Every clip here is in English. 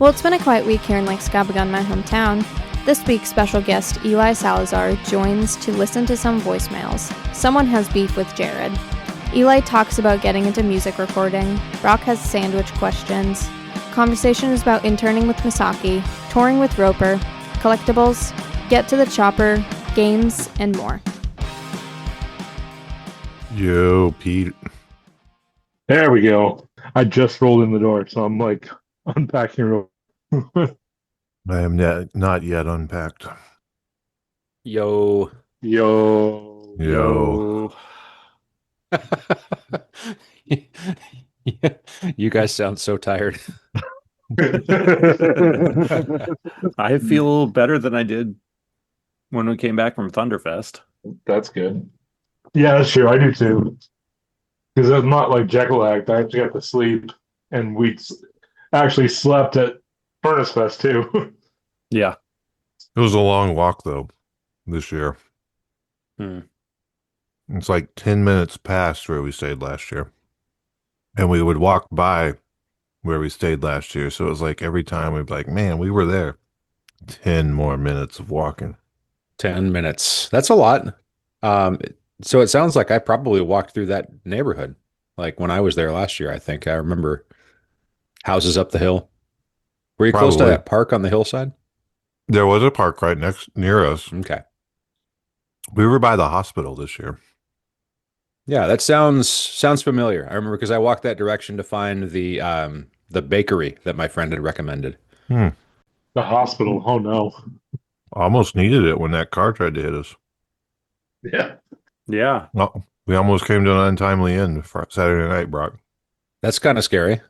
Well, it's been a quiet week here in Lake Scabagun, my hometown. This week, special guest Eli Salazar joins to listen to some voicemails. Someone has beef with Jared. Eli talks about getting into music recording. Brock has sandwich questions. Conversation is about interning with Misaki, touring with Roper, collectibles, get to the chopper, games, and more. Yo, Pete. There we go. I just rolled in the door, so I'm like unpacking real. I am not yet unpacked. Yo. You guys sound so tired. I feel better than I did when we came back from Thunderfest. That's good. Yeah, that's true. I do too. Because I'm not like Jekyll Act. I actually got to sleep, and we actually slept at Furnace Fest too. Yeah. It was a long walk, though, this year. Hmm. It's like 10 minutes past where we stayed last year. And we would walk by where we stayed last year. So it was like every time we'd be like, man, we were there. 10 more minutes of walking. 10 minutes. That's a lot. So it sounds like I probably walked through that neighborhood. Like when I was there last year, I think I remember houses up the hill. Were you close to that park on the hillside? There was a park right near us. Okay. We were by the hospital this year. Yeah, that sounds familiar. I remember because I walked that direction to find the bakery that my friend had recommended. The hospital. Oh no. Almost needed it when that car tried to hit us. Yeah. Yeah. Well, we almost came to an untimely end for Saturday night, Brock. That's kind of scary.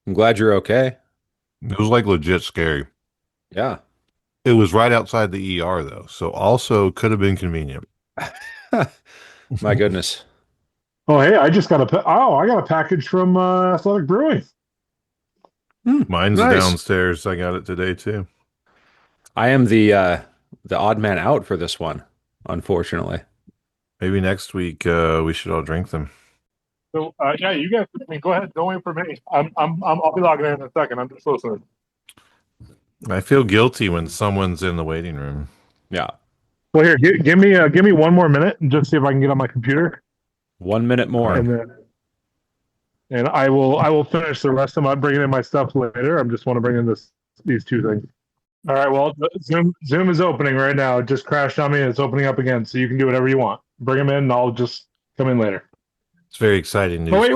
I'm glad you're okay. It was like legit scary. Yeah. It was right outside the ER, though, so also could have been convenient. My goodness. Oh, hey, I just got I got a package from Athletic Brewing. Mine's Nice. downstairs. I got it today, too. I am the odd man out for this one, unfortunately. Maybe next week we should all drink them. So, yeah, you guys, go ahead. Don't wait for me. I'll be logging in a second. I'm just listening. I feel guilty when someone's in the waiting room. Yeah. Well, here, give me 1 more minute and just see if I can get on my computer. 1 minute more. And I will finish the rest of my bringing in my stuff later. I just want to bring in these two things. All right. Well, Zoom is opening right now. It just crashed on me and it's opening up again, so you can do whatever you want. Bring them in, and I'll just come in later. It's very exciting news. Oh, wait!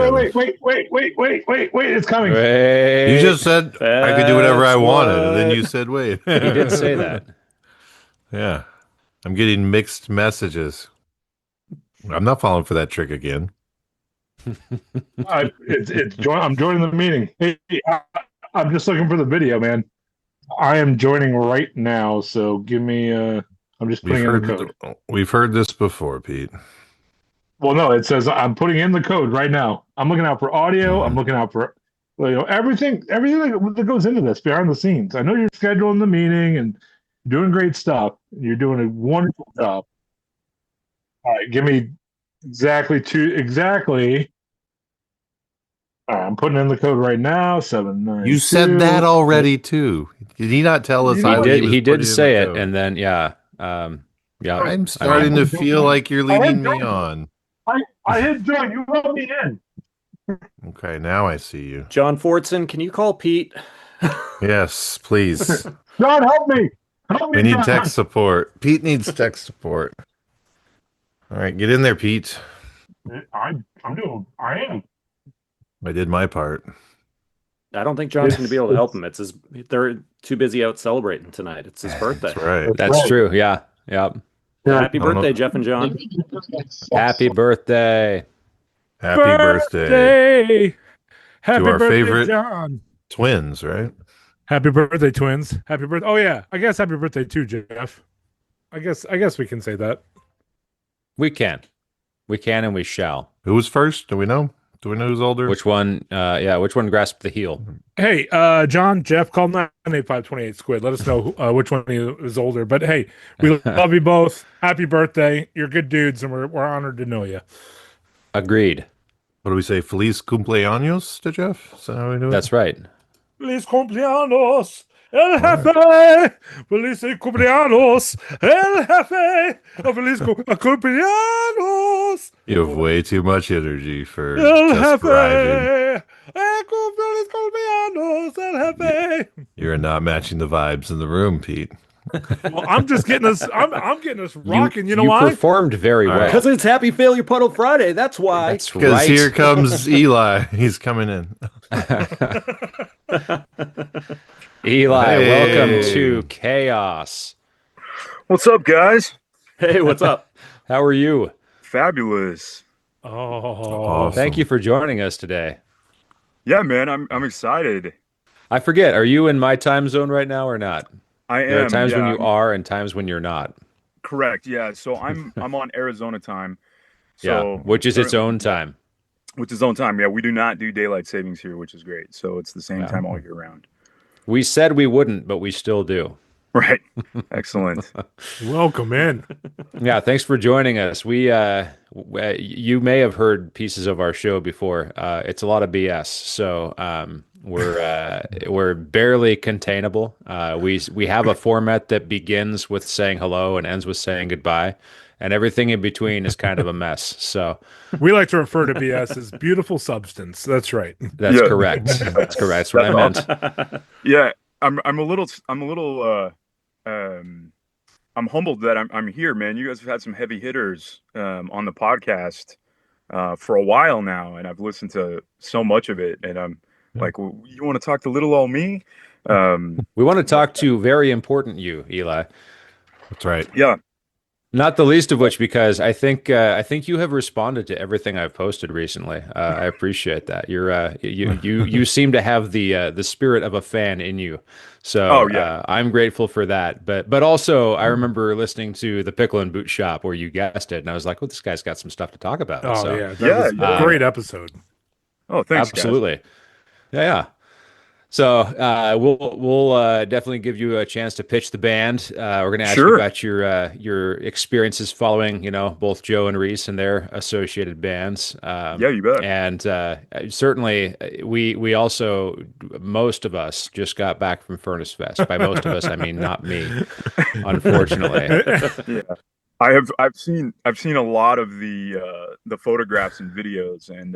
It's coming. Wait. You just said I could do whatever I wanted, and then you said wait. He did say that. Yeah. I'm getting mixed messages. I'm not falling for that trick again. I'm joining the meeting. Hey, I'm just looking for the video, man. I am joining right now, so give me. I'm just putting in the code. We've heard this before, Pete. Well, no, it says I'm putting in the code right now. I'm looking out for audio. I'm looking out for everything that goes into this behind the scenes. I know you're scheduling the meeting and doing great stuff. You're doing a wonderful job. All right, give me exactly. All right, I'm putting in the code right now. 792. You said that already too. Did he not tell us? He did say it, and then yeah. I'm starting to feel like you're leading me on. I hit join. You wrote me in. Okay, now I see you. John Fortson, can you call Pete? Yes, please. John, help me. We need tech support. Pete needs tech support. All right, get in there, Pete. I am. I did my part. I don't think John's going to be able to help him. They're too busy out celebrating tonight. It's his birthday. That's right. That's true. Yeah. Yep. Happy birthday, Jeff and John. Happy birthday. Happy birthday. Happy to our birthday, favorite John. Twins, right? Happy birthday, twins. Happy birthday. Oh yeah. I guess happy birthday too, Jeff. I guess we can say that. We can and we shall. Who was first? Do we know? Do we know who's older? Which one? Which one grasped the heel? Hey, John, Jeff, call 985-28 Squid. Let us know which one is older. But hey, we love you both. Happy birthday. You're good dudes, and we're honored to know you. Agreed. What do we say? Feliz cumpleaños to Jeff? Is that how we do it? That's right. Feliz cumpleaños, el jefe. Feliz cumpleaños, el jefe. Feliz cumpleaños. You have way too much energy for El just driving. jefe. Feliz cumpleaños, el jefe. You're not matching the vibes in the room, Pete. Well, I'm just getting us. I'm getting us rocking. You know why? performed very All well. right. Because it's Happy Failure Puddle Friday. That's why. That's Because right. here comes Eli. He's coming in. Eli, Hey. welcome to Chaos. What's up, guys? Hey, what's up? How are you? Fabulous. Oh, Awesome. Thank you for joining us today. Yeah, man, I'm excited. I forget, are you in my time zone right now or not? I am. There are times when yeah, you are and times when you're not. correct. Yeah, so I'm on Arizona time. Yeah, So which is its own time. Which is own time. Yeah, we do not do daylight savings here, which is great. So it's the same Yeah. time all year round. We said we wouldn't, but we still do. Right. Excellent. welcome in. Yeah, thanks for joining us. You may have heard pieces of our show before. It's a lot of BS, so we're barely containable. We have a format that begins with saying hello and ends with saying goodbye, and everything in between is kind of a mess. So We like to refer to BS as beautiful substance. That's right. that's Yeah. correct. That's correct. That's what I meant. Yeah, I'm humbled that I'm here, man. You guys have had some heavy hitters on the podcast for a while now, and I've listened to so much of it, and I'm like, well, you want to talk to little old me? We want to talk to very important you, Eli. That's right. Yeah. Not the least of which, because I think you have responded to everything I've posted recently. I appreciate that. You seem to have the spirit of a fan in you. So Oh, yeah. I'm grateful for that. But also I remember listening to the Pickle and Boot Shop where you guessed it, and I was like, well, this guy's got some stuff to talk about. Oh So, yeah, that Yeah, was yeah. a great episode. Oh, thanks, guys. absolutely. Yeah. So we'll definitely give you a chance to pitch the band. We're going to ask you Sure. about your experiences following, both Joe and Reese and their associated bands. Yeah, you bet. And certainly, we also, most of us just got back from Furnace Fest. By most of us, I mean not me, unfortunately. Yeah, I've seen a lot of the photographs and videos, and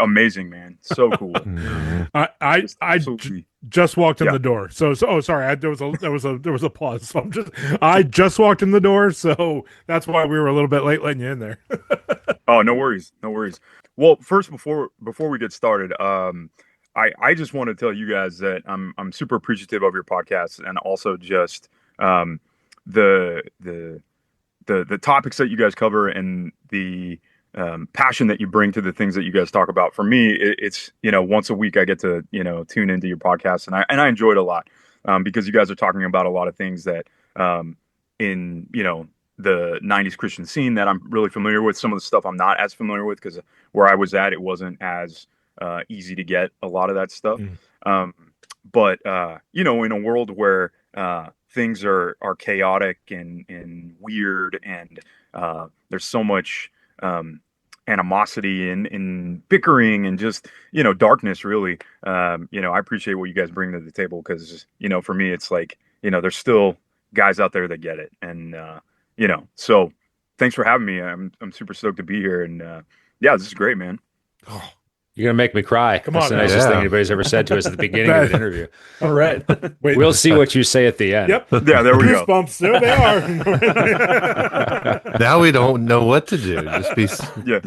amazing, man. So cool. Mhm. I Absolutely. just walked in Yeah. the door. So oh sorry, there was a pause. So I just walked in the door, so that's why we were a little bit late letting you in there. Oh, no worries, no worries. Well, first, before we get started, I just want to tell you guys that I'm super appreciative of your podcast, and also just the topics that you guys cover, and the passion that you bring to the things that you guys talk about. For me, it's once a week I get to tune into your podcast, and I enjoy it a lot because you guys are talking about a lot of things that in the 90s Christian scene that I'm really familiar with. Some of the stuff I'm not as familiar with, because where I was at, it wasn't as easy to get a lot of that stuff. But in a world where things are chaotic and weird, and there's so much animosity and bickering and just darkness, really. I appreciate what you guys bring to the table, because for me it's like there's still guys out there that get it, and so thanks for having me. I'm super stoked to be here, and yeah, this is great, man. You're going to make me cry. Come That's on, the man. nicest thing Yeah. anybody's ever said to us at the beginning of an interview. All right. Wait, We'll see what you say at the end. Yep. Yeah, there we go. Goosebumps. There they are. Now we don't know what to do. Just be. Yeah.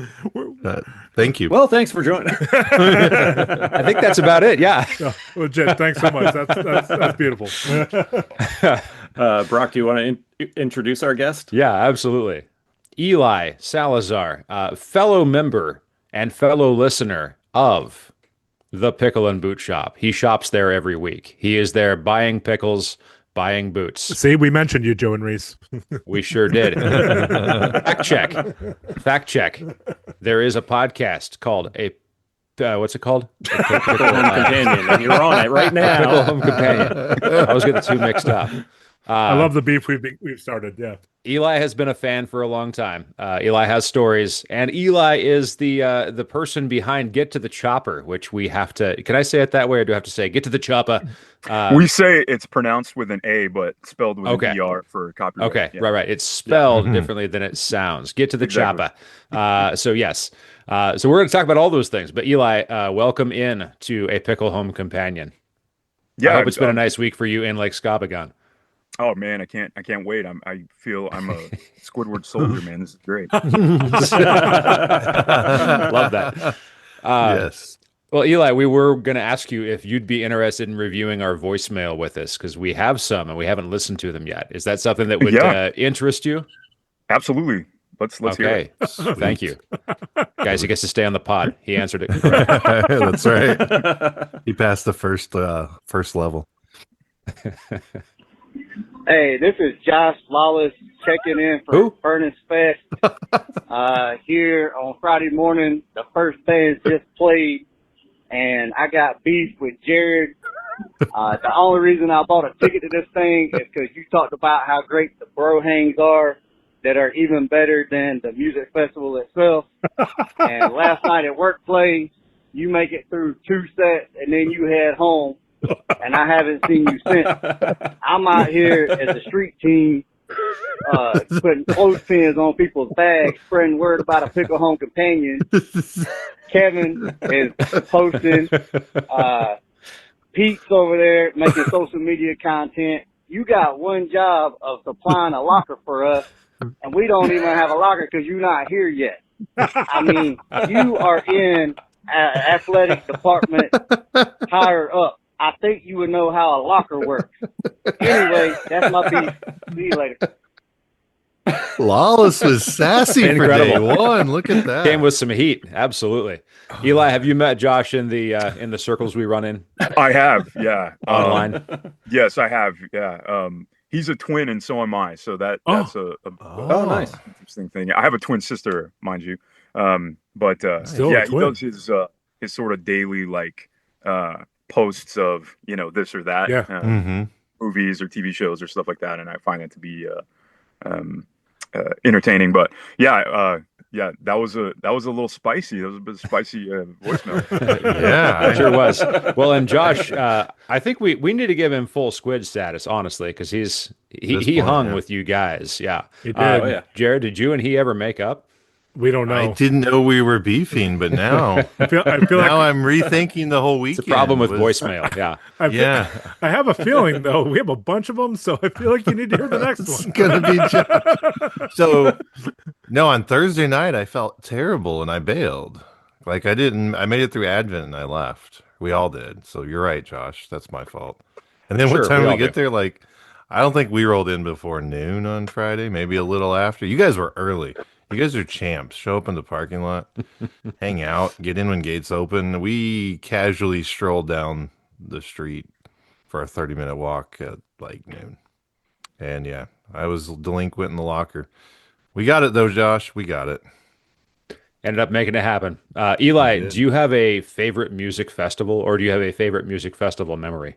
Thank you. Well, thanks for joining. I think that's about it. Yeah. Oh, legit. Thanks so much. That's beautiful. Brock, do you want to introduce our guest? Yeah, absolutely. Eli Salazar, fellow member and fellow listener of the Pickle and Boot Shop. He shops there every week. He is there buying pickles, buying boots. See, we mentioned you, Joe and Reese. We sure did. Fact check. There is a podcast called what's it called? Pickle Home Companion, and you're on it right Pickle now. Home Companion. I was getting the two mixed up. I love the beef we've started. Yeah. Eli has been a fan for a long time. Eli has stories, and Eli is the person behind "Get to the Chopper," which we have to. Can I say it that way, or do I have to say "Get to the Chopper"? We say it's pronounced with an A, but spelled with Okay. an ER for copyright. Okay, Yeah. right. It's spelled Mhm. differently than it sounds. Get to the Exactly. chopper. So yes. So we're going to talk about all those things. But Eli, welcome in to a pickle home companion. Yeah. I hope it's been a nice week for you in Lake Scabagon. Oh man, I can't wait. I feel I'm a Squidward soldier, man. This is great. Love that. Yes. Well, Eli, we were going to ask you if you'd be interested in reviewing our voicemail with us because we have some and we haven't listened to them yet. Is that something that would Yeah. interest you? Absolutely. Let's hear it. Okay. Thank you. Guys, he gets to stay on the pod. He answered it. That's right. He passed the first level. Hey, this is Josh Lawless checking in for Who? Furnace Fest. Here on Friday morning, the first band just played, and I got beef with Jared. The only reason I bought a ticket to this thing is because you talked about how great the bro hangs are that are even better than the music festival itself. And last night at work play, you make it through 2 sets, and then you head home. And I haven't seen you since. I'm out here as a street team, putting clothespins on people's bags, spreading word about a pickle home companion. Kevin is posting. Pete's over there making social media content. You got one job of supplying a locker for us, and we don't even have a locker because you're not here yet. I mean, you are in athletic department higher up. I think you would know how a locker works. Anyway, that's my beef. See you later. Lawless was sassy for day one. Look at that. Came with some heat. Absolutely. Eli, have you met Josh in the circles we run in I have, yeah. online? Yes, I have, yeah. He's a twin, and so am I. So that's a nice. interesting thing. I have a twin sister, mind you. But Still a yeah, he twin. does his sort of daily posts of this or that, Yeah. Mhm. movies or TV shows or stuff like that, and I find that to be entertaining. But yeah, that was a little spicy. That was a bit spicy voicemail. Yeah, It sure was. Well, and Josh, I think we need to give him full squid status, honestly, because he This hung point, with you guys. Yeah. He did. Oh, yeah. Jared, did you and he ever make up? We don't know. I didn't know we were beefing, but now I feel now like I'm rethinking the whole weekend. It's a problem with was- voicemail. Yeah. Yeah, I have a feeling though we have a bunch of them, so I feel like you need to hear the next it's one. gonna be Josh. So, no, on Thursday night I felt terrible and I bailed. Like I made it through Advent and I left. We all did. So you're right, Josh. That's my fault. And then Sure, what time we we all get do. there? Like, I don't think we rolled in before noon on Friday. Maybe a little after. You guys were early. You guys are champs. Show up in the parking lot, hang out, get in when gates open. We casually strolled down the street for a 30-minute walk at like noon. And yeah, I was delinquent in the locker. We got it though, Josh. We got it. Ended up making it happen. Eli, did. do you have a favorite music festival or do you have a favorite music festival memory?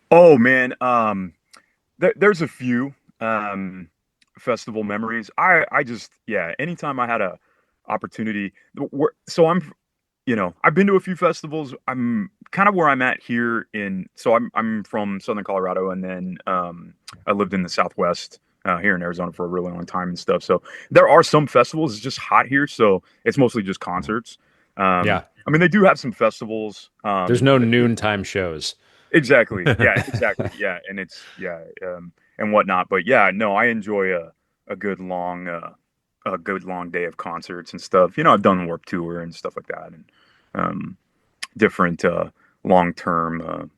Oh man, there's a few festival memories. I just anytime I had a opportunity. So I've been to a few festivals. I'm kind of where I'm at here so I'm from Southern Colorado, and then I lived in the Southwest here in Arizona for a really long time and stuff. So there are some festivals. It's just hot here, so it's mostly just concerts. Yeah. I mean, they do have some festivals. There's no noontime shows. Exactly. Yeah, exactly. Yeah. And it's, and whatnot. But yeah, no, I enjoy a good long day of concerts and stuff. I've done Warped Tour and stuff like that, and different long-term,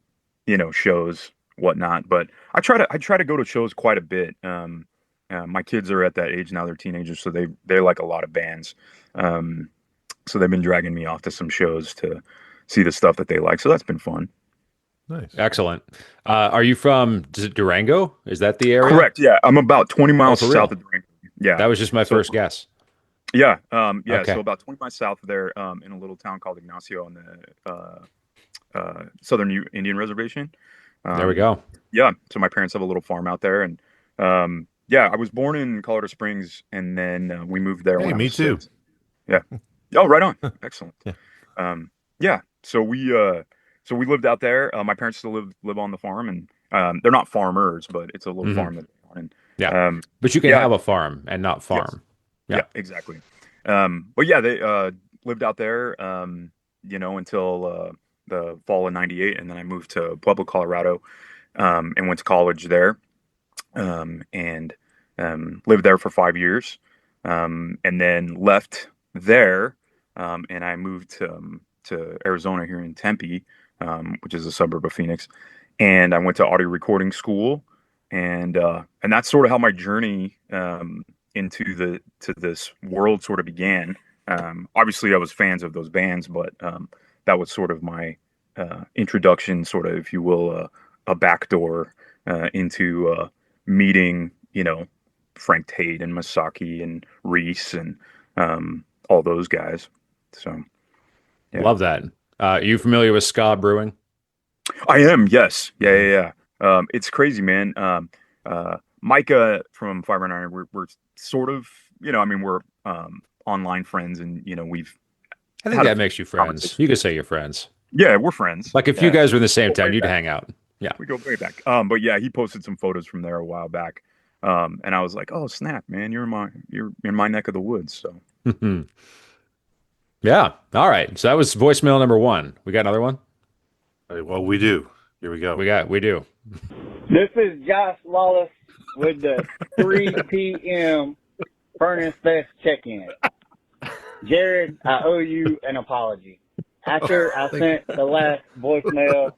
shows, whatnot. But I try to go to shows quite a bit. My kids are at that age now; they're teenagers, so they like a lot of bands. So they've been dragging me off to some shows to see the stuff that they like. So that's been fun. Nice. Excellent. Are you from Durango? Is that the area? Correct. Yeah, I'm about 20 miles for real? south of Durango. Yeah, That was just my So- first guess. yeah, Okay. So about 20 miles south of there, in a little town called Ignacio on the Southern Indian Reservation. There we go. yeah, so my parents have a little farm out there, and yeah, I was born in Colorado Springs, and then we moved there Hey, when I me was too. 6. Yeah. Oh, right on. Excellent. Yeah. Yeah. So we lived out there. My parents still live on the farm, and they're not farmers, but it's a little Mhm. farm that they're on. And Yeah. But you can yeah. have a farm and not farm. Yeah, exactly. But yeah, they lived out there, until the fall of '98, and then I moved to Pueblo, Colorado, and went to college there, and lived there for 5 years, and then left there, and I moved to Arizona here in Tempe, which is a suburb of Phoenix, and I went to audio recording school, and that's sort of how my journey into this world sort of began. Obviously, I was fans of those bands, but that was sort of my introduction, sort of, if you will, a backdoor into meeting, Frank Tate and Masaki and Reese and all those guys. So, yeah. Love that. Are you familiar with ska brewing? I am, yes. Yeah. It's crazy, man. Micah from 509, we're sort of, we're online friends, and, we've I think that makes you friends. You could say you're friends. Yeah, we're friends. Like if you guys were in the same town, you'd hang out. Yeah. We go way back. But yeah, he posted some photos from there a while back. And I was like, oh, snap, man, you're in my neck of the woods. So yeah. All right. So that was voicemail number 1. We got another one? Well, we do. Here we go. We do. This is Josh Wallace with the 3 p.m. Furnace Fest check-in. Jared, I owe you an apology. After I sent the last voicemail,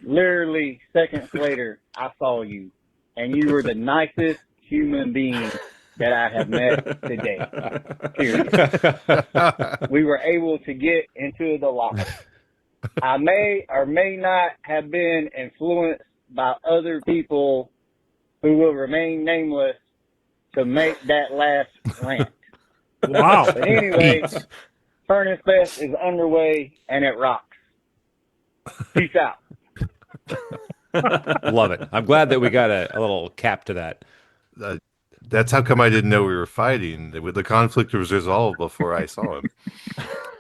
literally seconds later, I saw you, and you were the nicest human being that I have met today. Period. We were able to get into the locker. I may or may not have been influenced by other people who will remain nameless to make that last rant. Wow. But anyway, Furnace Fest is underway and it rocks. Peace out. Love it. I'm glad that we got a little cap to that. That's how come I didn't know we were fighting. The conflict was resolved before I saw him.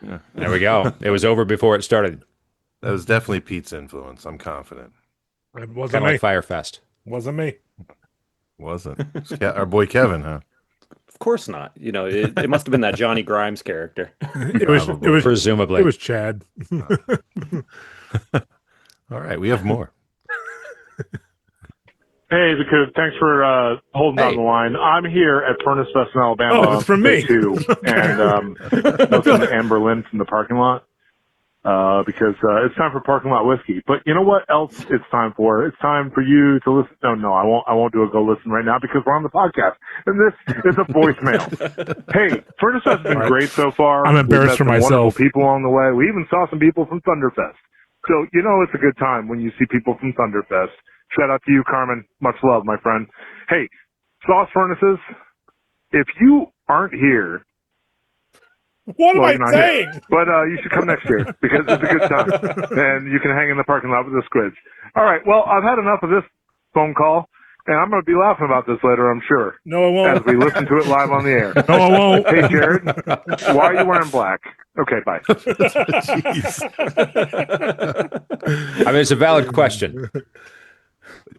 Yeah. There we go. It was over before it started. That was definitely Pete's influence. I'm confident. It Kind wasn't of me. like Firefest. Wasn't me. Wasn't. Our boy Kevin, huh? Of course not. It must have been that Johnny Grimes character. It was Presumably. It was Chad. All right, we have more. Hey, the kid, thanks for holding down the line. I'm here at Furnace Fest in Alabama. Oh, it's from me. Too, and listen to Amber Lynn from the parking lot because it's time for parking lot whiskey. But you know what else it's time for? It's time for you to listen. No, I won't do a go listen right now because we're on the podcast, and this is a voicemail. Hey, Furnace Fest has been great so far. I'm embarrassed for We've met some myself. wonderful people along the way. We even saw some people from Thunderfest. So it's a good time when you see people from Thunderfest. Shout out to you, Carmen. Much love, my friend. Hey, Sauce Furnaces, if you aren't here, What am I you're not saying? here. But you should come next year because it's a good time. And you can hang in the parking lot with the squids. All right, well, I've had enough of this phone call, and I'm going to be laughing about this later, I'm sure, No, I won't. as we listen to it live on the air. No, I won't. Hey, Jared, why are you wearing black? Okay, bye. Jeez. I mean, it's a valid question.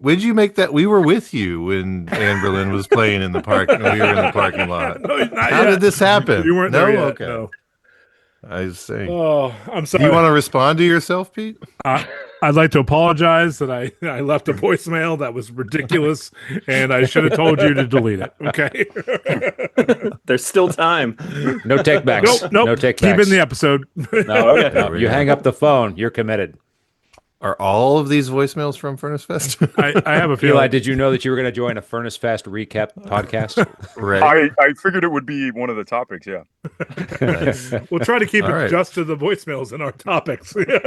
When did you make that? We were with you when Anne Boleyn was playing in the park. We were in the parking lot. No, not How yet. did this happen? You weren't no, there yet. okay. No. I was saying. Oh, I'm Do sorry. you want to respond to yourself, Pete? I'd like to apologize that I left a voicemail that was ridiculous, and I should have told you to delete it. Okay. There's still time. No take backs. Nope. No take Keep backs. in the episode. No, okay. No, you hang up the phone. You're committed. Are all of these voicemails from Furnace Fest? I have a feeling. Eli, did you know that you were going to join a Furnace Fest recap podcast? Right. I figured it would be one of the topics. Yeah. We'll try to keep All it right. just to the voicemails and our topics. We're going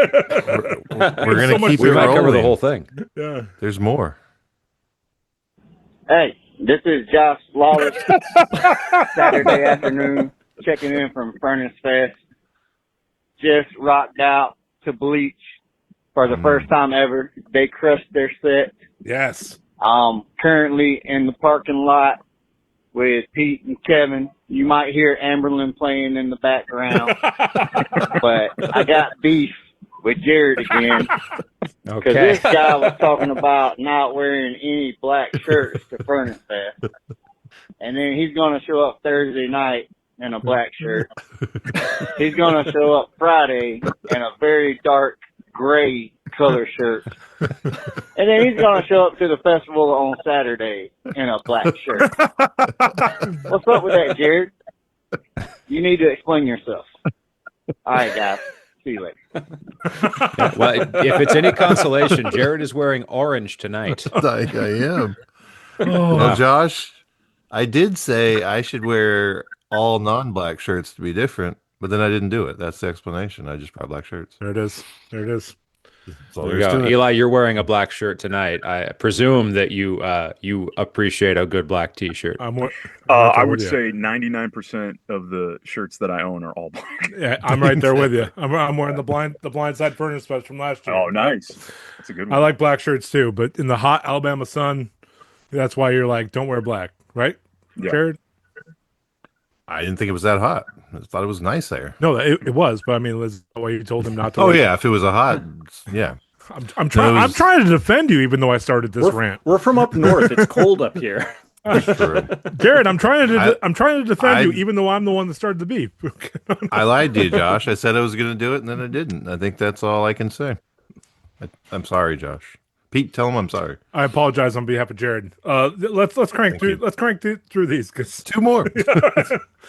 to so much keep We it might cover the rolling. whole thing. Yeah. There's more. Hey, this is Josh Lawless, Saturday afternoon, checking in from Furnace Fest. Just rocked out to Bleach. for the first time ever. They crushed their set. Yes. Currently in the parking lot with Pete and Kevin. You might hear Amberlin playing in the background, but I got beef with Jared again. Because this guy was talking about not wearing any black shirts to Furnace Fest. And then he's going to show up Thursday night in a black shirt. He's going to show up Friday in a very dark gray color shirt. And then he's going to show up to the festival on Saturday in a black shirt. What's up with that, Jared? You need to explain yourself. All right, guys. See you later. Well, if it's any consolation, Jared is wearing orange tonight. I am. Well, Josh, I did say I should wear all non-black shirts to be different, but then I didn't do it. That's the explanation. I just brought black shirts. There it is. There it is. There you go. Eli, you're wearing a black shirt tonight. I presume that you appreciate a good black T-shirt. I would say 99% of the shirts that I own are all black. Yeah, I'm right there with you. I'm wearing the blind side Furnace Fest from last year. Oh, nice. That's a good one. I like black shirts too, but in the hot Alabama sun, that's why you're like, don't wear black, right, yeah. Jared? I didn't think it was that hot. I thought it was nice there. No, it was, but I mean, that's why you told him not to. Oh yeah, if it was a hot, yeah. I'm trying. I'm trying to defend you, even though I started this rant. We're from up north. It's cold up here. That's true. Jared, I'm trying to defend you, even though I'm the one that started the beef. I lied to you, Josh. I said I was going to do it, and then I didn't. I think that's all I can say. I'm sorry, Josh. Pete, tell him I'm sorry. I apologize on behalf of Jared. Let's crank through. Let's crank through these because 2 more.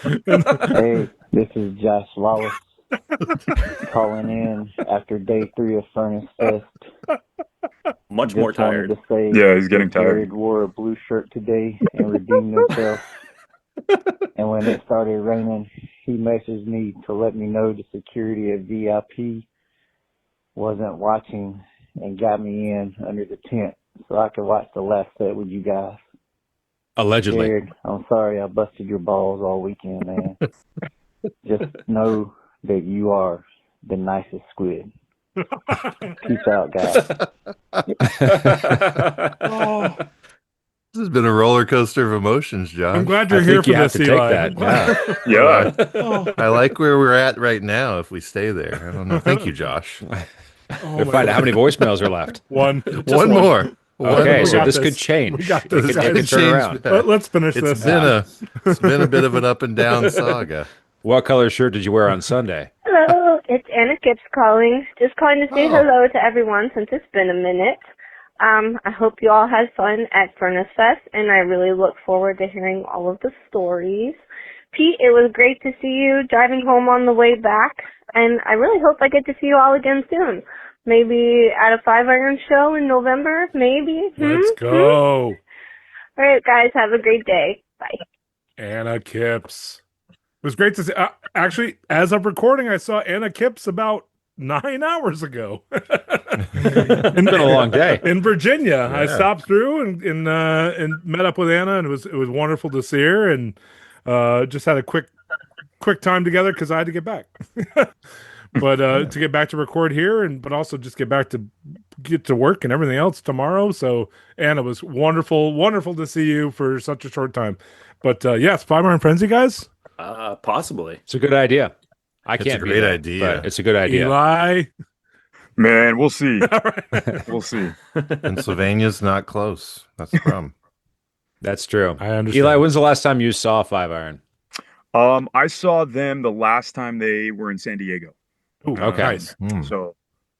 Hey, this is Josh Wallace calling in after day 3 of Furnace Fest. Much more tired. To say yeah, he's getting tired. Jared wore a blue shirt today and redeemed himself. And when it started raining, he messaged me to let me know the security at VIP wasn't watching and got me in under the tent so I could watch the last set with you guys. Allegedly. Jared, I'm sorry I busted your balls all weekend, man. Just know that you are the nicest squid. Peace out, guys. This has been a roller coaster of emotions, Josh. I'm glad you're here for this, Eli. Yeah. I like where we're at right now. If we stay there, I don't know. Thank you, Josh. We'll find out how many voicemails are left. One more. Okay, so this could change. We got this. It could turn around. Let's finish this. It's been a bit of an up and down saga. What color shirt did you wear on Sunday? Hello, it's Anna Gibbs calling. Just calling to say hello to everyone since it's been a minute. I hope you all had fun at Furnace Fest, and I really look forward to hearing all of the stories. Pete, it was great to see you driving home on the way back, and I really hope I get to see you all again soon. Maybe at a 5-iron show in November, maybe. Let's go. All right, guys, have a great day. Bye. Anna Kipps. It was great to see. Actually, as of recording, I saw Anna Kipps about 9 hours ago. It's been a long day in Virginia. Yeah. I stopped through and met up with Anna, and it was wonderful to see her, and just had a quick time together because I had to get back. But to get back to record here, but also just get to work and everything else tomorrow. So Anna, was wonderful to see you for such a short time. But yes, 5-iron frenzy, guys. Possibly. It's a good idea. It's a great idea. It's a good idea. Eli, man, we'll see. We'll see. Pennsylvania's not close. That's the problem. That's true. I understand. Eli, when's the last time you saw 5-iron? I saw them the last time they were in San Diego. Ooh, okay. Nice. So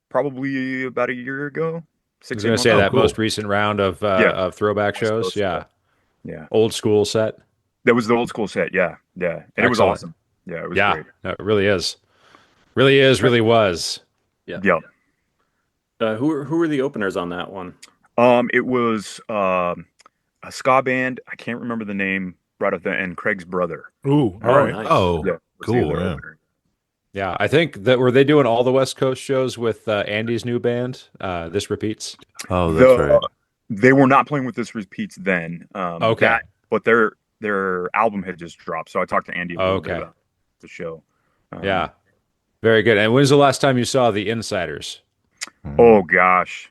probably about a year ago. I was going to say that most recent round of throwback shows. Yeah. Old school set. That was the old school set. Yeah. And it was awesome. Yeah, it was great. No, it really is. Really was. Yeah. Who were the openers on that one? It was a ska band. I can't remember the name right off the end. Craig's brother. Ooh, all right. Nice. Oh, yeah, cool. Yeah, I think that were they doing all the West Coast shows with Andy's new band, This Repeats? Oh, that's right. They were not playing with This Repeats then. Okay. But their album had just dropped, so I talked to Andy a little bit about the show. Yeah, very good. And when's the last time you saw the Insiders? Oh gosh.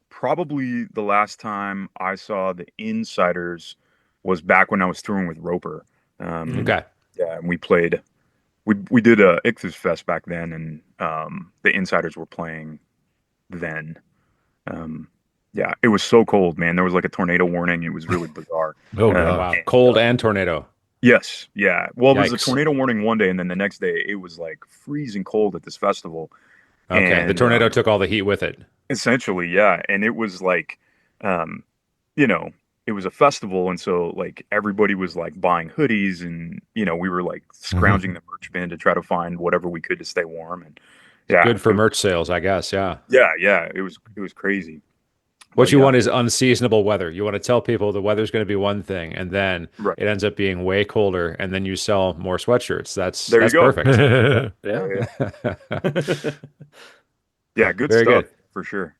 Probably the last time I saw the Insiders was back when I was touring with Roper. Okay. Yeah, and we did a Ichthus Fest back then, and the Insiders were playing then. Um, yeah, it was so cold, man. There was like a tornado warning. It was really bizarre. Oh Um, god. Wow. and, Cold and tornado. yes, yeah. Well, it was a Yikes. tornado warning one day, and then the next day it was like freezing cold at this festival. Okay. The And tornado took all the heat with it. essentially, yeah. And it was like, um, you know, it was a festival, and so like everybody was like buying hoodies, and we were like scrounging the merch bin to try to find whatever we could to stay warm. And yeah, Good for merch sales, I guess. Yeah. yeah. It was crazy. What But you yeah, want is unseasonable weather. You want to tell people the weather's going to be one thing, and then right. it ends up being way colder, and then you sell more sweatshirts. That's There you go. perfect. Yeah. Yeah, good Very stuff good. for sure.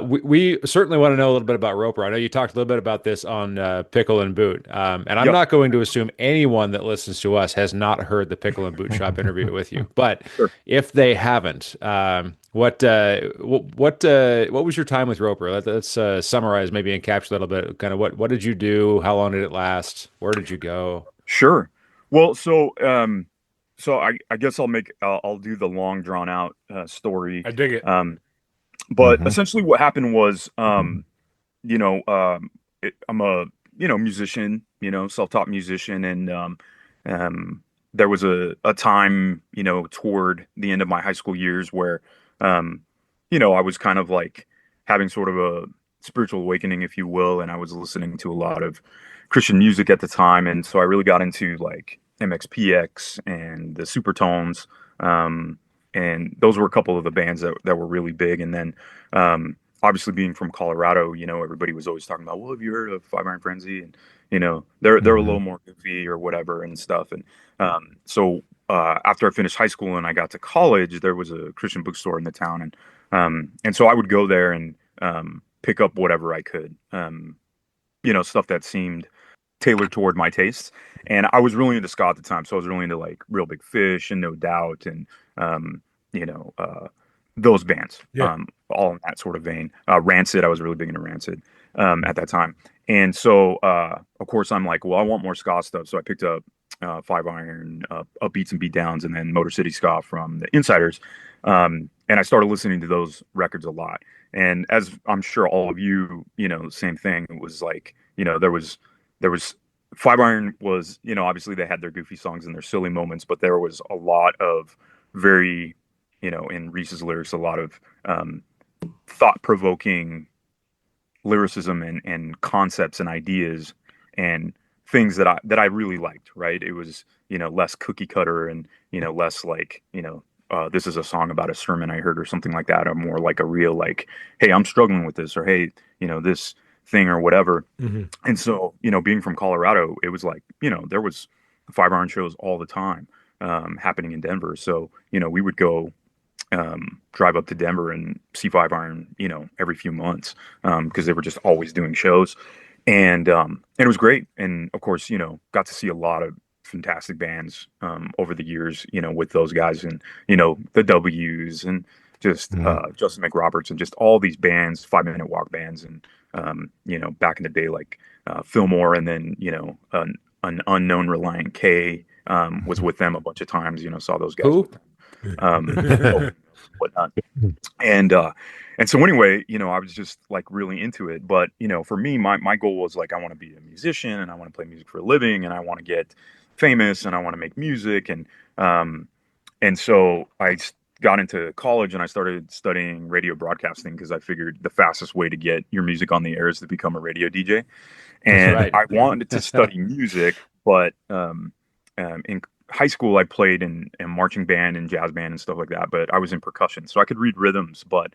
We certainly want to know a little bit about Roper. I know you talked a little bit about this on Pickle and Boot, and I'm Yep. not going to assume anyone that listens to us has not heard the Pickle and Boot Shop interview with you. But Sure. if they haven't, what was your time with Roper? Let's summarize, maybe encapsulate a little bit. Kind of what did you do? How long did it last? Where did you go? Sure. Well, so I guess I'll do the long drawn out story. I dig it. But Mhm. essentially what happened was, I'm a, musician, self-taught musician. And there was a time, toward the end of my high school years where, I was kind of like having sort of a spiritual awakening, if you will. And I was listening to a lot of Christian music at the time. And so I really got into like MXPX and the Supertones. And those were a couple of the bands that were really big. And then, obviously being from Colorado, everybody was always talking about, well, have you heard of Five Iron Frenzy? And, they're a little more goofy or whatever and stuff. And, so, after I finished high school and I got to college, there was a Christian bookstore in the town. And so I would go there and, pick up whatever I could, stuff that seemed tailored toward my tastes. And I was really into ska at the time. So I was really into like Real Big Fish and No Doubt and, those bands, Yeah. all in that sort of vein. Rancid, I was really big into Rancid at that time. And so, of course, I'm like, well, I want more ska stuff. So I picked up Five Iron, Beats and Beat Downs, and then Motor City Ska from the Insiders. And I started listening to those records a lot. And as I'm sure all of you, same thing. It was like, there was Five Iron was, obviously they had their goofy songs and their silly moments, but there was a lot of very, in Reese's lyrics, a lot of thought-provoking lyricism and concepts and ideas and things that I really liked, right? It was, less cookie cutter and, less like, this is a song about a sermon I heard or something like that, or more like a real like, hey, I'm struggling with this, or hey, this thing or whatever. Mm-hmm. And so, being from Colorado, it was like, there was Five Iron shows all the time happening in Denver. So, we would go drive up to Denver and see Five Iron, every few months because they were just always doing shows. And it was great. And of course, got to see a lot of fantastic bands over the years, with those guys and, the W's and just Justin McRoberts and just all these bands, 5 Minute Walk bands. And, back in the day, like Fillmore, and then, an unknown Reliant K was with them a bunch of times, saw those guys. Who? Whatnot. And so anyway, I was just like really into it. But, for me, my goal was like, I want to be a musician and I want to play music for a living and I want to get famous and I want to make music. And so I got into college and I started studying radio broadcasting because I figured the fastest way to get your music on the air is to become a radio DJ. And right. I wanted to study music, but in high school I played in marching band and jazz band and stuff like that, but I was in percussion, so I could read rhythms, but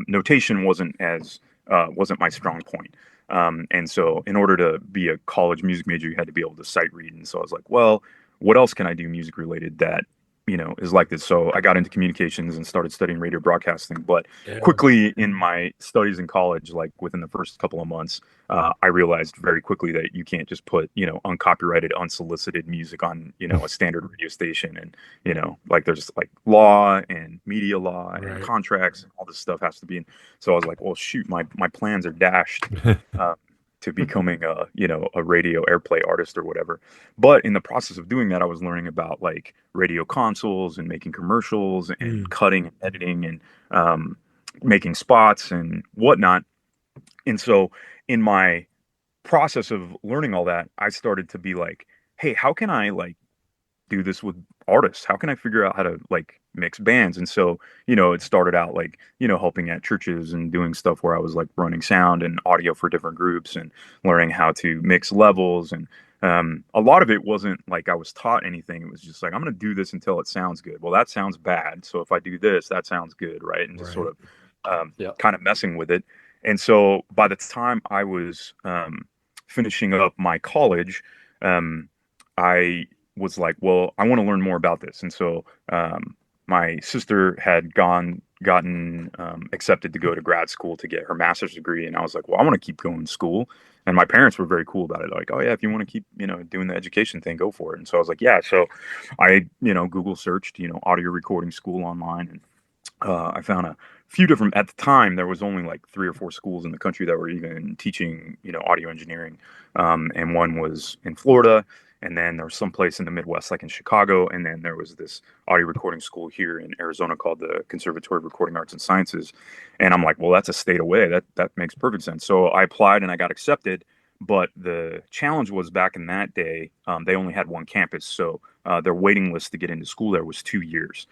notation wasn't my strong point. And so in order to be a college music major, you had to be able to sight read. And so I was like, well, what else can I do music related that is like this. So I got into communications and started studying radio broadcasting. But Yeah. quickly in my studies in college, like within the first couple of months, I realized very quickly that you can't just put, uncopyrighted, unsolicited music on, a standard radio station. And, like there's like law and media law and Right. contracts and all this stuff has to be in. So I was like, well, shoot, my plans are dashed. To becoming a radio airplay artist or whatever. But in the process of doing that, I was learning about like radio consoles and making commercials and cutting and editing and making spots and whatnot. And so in my process of learning all that, I started to be like, hey, how can I like do this with artists? How can I figure out how to like mix bands? And so, it started out like, helping at churches and doing stuff where I was like running sound and audio for different groups and learning how to mix levels. And a lot of it wasn't like I was taught anything. It was just like, I'm going to do this until it sounds good. Well, that sounds bad. So if I do this, that sounds good. Right. And just sort of kind of messing with it. And so by the time I was finishing up my college, I was like, well, I want to learn more about this. And so my sister had gotten accepted to go to grad school to get her master's degree. And I was like, well, I want to keep going to school. And my parents were very cool about it. Like, oh yeah, if you want to keep, doing the education thing, go for it. And so I was like, yeah. So I, Google searched, audio recording school online. And I found a few different, at the time, there was only like 3 or 4 schools in the country that were even teaching, audio engineering. And one was in Florida. And then there was some place in the Midwest, like in Chicago. And then there was this audio recording school here in Arizona called the Conservatory of Recording Arts and Sciences. And I'm like, well, that's a state away. That makes perfect sense. So I applied and I got accepted. But the challenge was back in that day, they only had one campus. So their waiting list to get into school there was 2 years.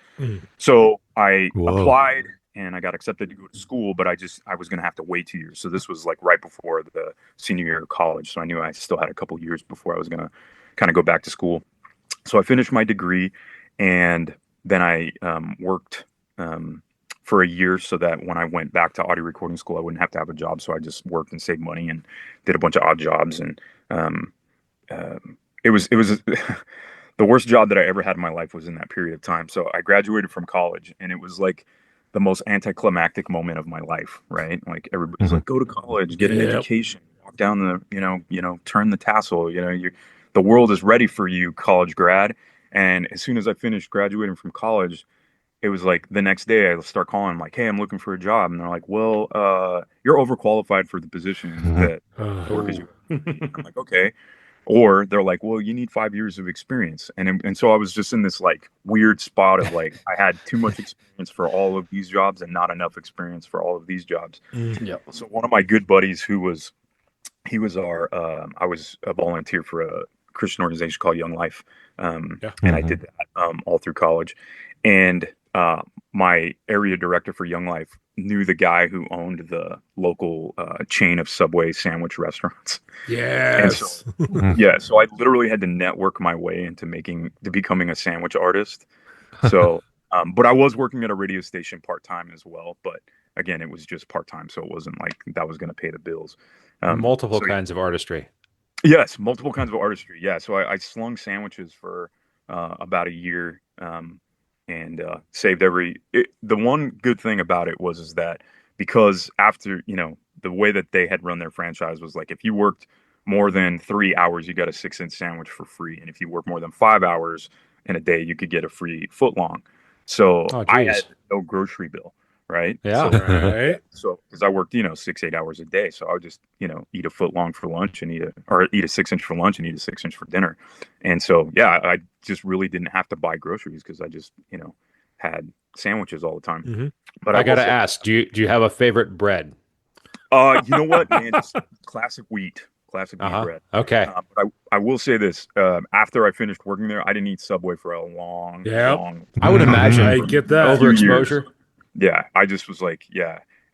So I applied and I got accepted to go to school, but I was going to have to wait 2 years. So this was like right before the senior year of college. So I knew I still had a couple years before I was going to kind of go back to school. So I finished my degree and then I worked for a year so that when I went back to audio recording school, I wouldn't have to have a job. So I just worked and saved money and did a bunch of odd jobs. And it was the worst job that I ever had in my life was in that period of time. So I graduated from college and it was like the most anticlimactic moment of my life, right? Like everybody's like, go to college, get an education, walk down the, turn the tassel, the world is ready for you, college grad. And as soon as I finished graduating from college, it was like the next day I start calling like, hey, I'm looking for a job. And they're like, well, you're overqualified for the position that work as you. I'm like, okay. Or they're like, well, you need 5 years of experience. And so I was just in this like weird spot of like, I had too much experience for all of these jobs and not enough experience for all of these jobs. So one of my good buddies I was a volunteer for a Christian organization called Young Life. And I did that all through college. And my area director for Young Life knew the guy who owned the local chain of Subway sandwich restaurants. Yes. So I literally had to network my way into becoming a sandwich artist. So, but I was working at a radio station part-time as well. But again, it was just part-time. So it wasn't like that was going to pay the bills. Multiple kinds of artistry. Yes, multiple kinds of artistry. Yeah, so I slung sandwiches for about a year and saved the one good thing about it is that because after, the way that they had run their franchise was like if you worked more than 3 hours, you got a 6-inch sandwich for free. And if you work more than 5 hours in a day, you could get a free foot long. So I had no grocery bill. Right. Yeah. So because I worked, 6-8 hours a day. So I would just, eat a foot long for lunch and eat a 6-inch for lunch and eat a 6-inch for dinner. And so, yeah, I just really didn't have to buy groceries because I just, had sandwiches all the time. But I got to ask, do you have a favorite bread? You know what, man? Just classic wheat bread. Okay. But I will say this, after I finished working there, I didn't eat Subway for a long. I would imagine. I get that. Overexposure. Yeah, I just was like,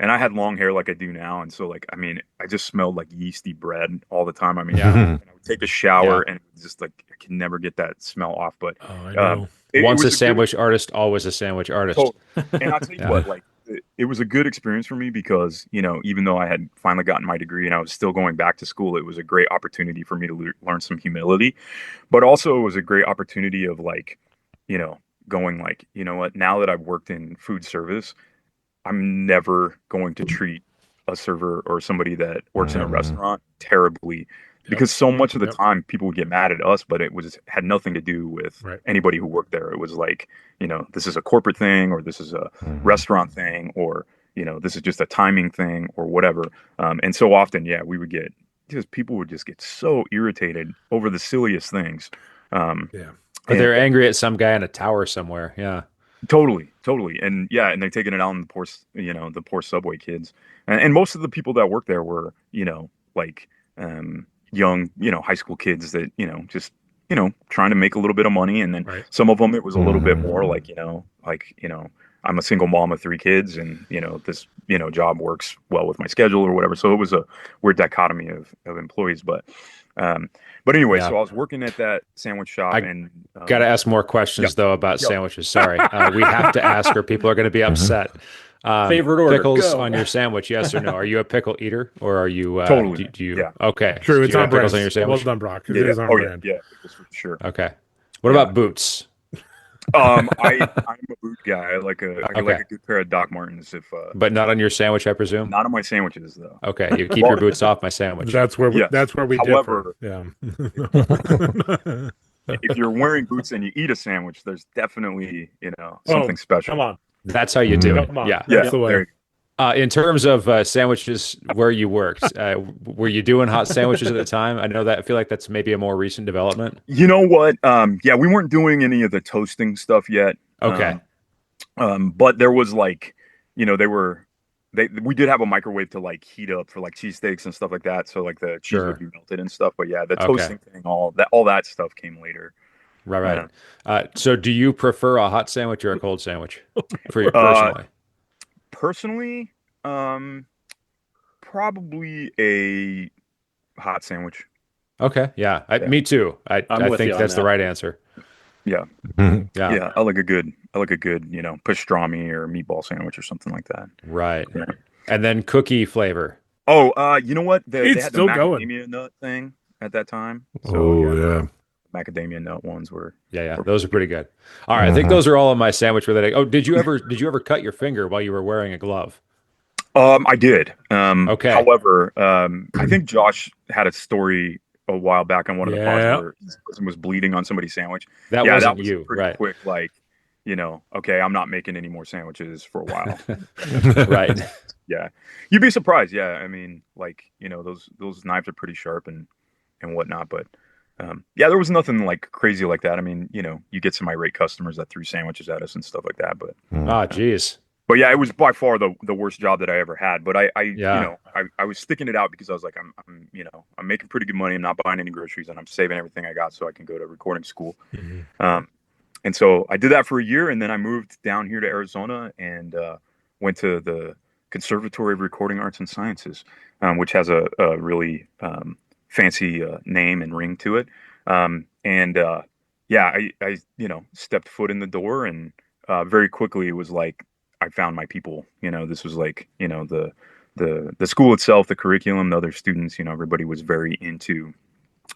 and I had long hair like I do now, and so like, I mean, I just smelled like yeasty bread all the time. I mean, and I would take a shower, and it was just like I can never get that smell off. But I know. Once a sandwich artist, always a sandwich artist. And I'll tell you what, like, it was a good experience for me because even though I had finally gotten my degree and I was still going back to school, it was a great opportunity for me to learn some humility, but also it was a great opportunity of like, going like, you know what, now that I've worked in food service, I'm never going to treat a server or somebody that works in a restaurant terribly, because so much of the time people would get mad at us, but it had nothing to do with anybody who worked there. It was like, you know, this is a corporate thing, or this is a restaurant thing, or, you know, this is just a timing thing or whatever. And so often, we would get, just people would just get so irritated over the silliest things. Or they're angry at some guy in a tower somewhere. Yeah. Totally. And and they're taking it out on the poor, you know, the poor subway kids. And most of the people that worked there were, you know, like young, you know, high school kids that, you know, just, you know, trying to make a little bit of money. And then some of them, it was a little bit more like, you know, I'm a single mom of 3 kids, and, you know, this, you know, job works well with my schedule or whatever. So it was a weird dichotomy of employees. But anyway, so I was working at that sandwich shop, and got to ask more questions though about sandwiches. Sorry. We have to ask, or people are going to be upset. Favorite order, pickles go. On your sandwich, yes or no? Are you a pickle eater, or are you totally? Do you? Okay, True. So It's on brand. pickles on your sandwich. Well done, Brock. It is on brand. Yeah, pickles for sure. Okay. What about boots? I'm a boot guy. I like a good pair of Doc Martens. But not on your sandwich, I presume. Not on my sandwiches, though. Okay, you keep your boots off my sandwich. That's where we However, differ. Yeah. If you're wearing boots and you eat a sandwich, there's definitely, you know, something special. Come on. That's how you do it. Come on. Yeah. That's the way. In terms of sandwiches where you worked, were you doing hot sandwiches at the time? I know that I feel like that's maybe a more recent development. You know what? We weren't doing any of the toasting stuff yet. Okay. But there was like, you know, we did have a microwave to like heat up for like cheesesteaks and stuff like that. So like the cheese would be melted and stuff. But the toasting thing, all that stuff came later. Right. So do you prefer a hot sandwich or a cold sandwich for you personally? Personally, probably a hot sandwich. Okay. Yeah. Me too. I think that's the right answer. Yeah. I like a good, you know, pastrami or meatball sandwich or something like that. Right. Yeah. And then cookie flavor. Oh, you know what? They had the macadamia nut thing at that time. So, macadamia nut ones were. Yeah. Those are pretty good. All right. I think those are all on my sandwich related. Oh, did you ever cut your finger while you were wearing a glove? I did. Okay. However, I think Josh had a story a while back on one of the pods where this person was bleeding on somebody's sandwich. That wasn't you, pretty quick, like, you know, okay, I'm not making any more sandwiches for a while. Right. Yeah. You'd be surprised. Yeah. I mean, like, you know, those knives are pretty sharp and whatnot, but there was nothing like crazy like that. I mean, you know, you get some irate customers that threw sandwiches at us and stuff like that, but geez. But it was by far the worst job that I ever had. But you know, I was sticking it out because I was like, I'm you know, I'm making pretty good money. I'm not buying any groceries, and I'm saving everything I got so I can go to recording school. And so I did that for a year, and then I moved down here to Arizona and went to the Conservatory of Recording Arts and Sciences, which has a really fancy name and ring to it. I you know, stepped foot in the door, and very quickly it was like I found my people. You know, this was like, you know, the school itself, the curriculum, the other students, you know, everybody was very into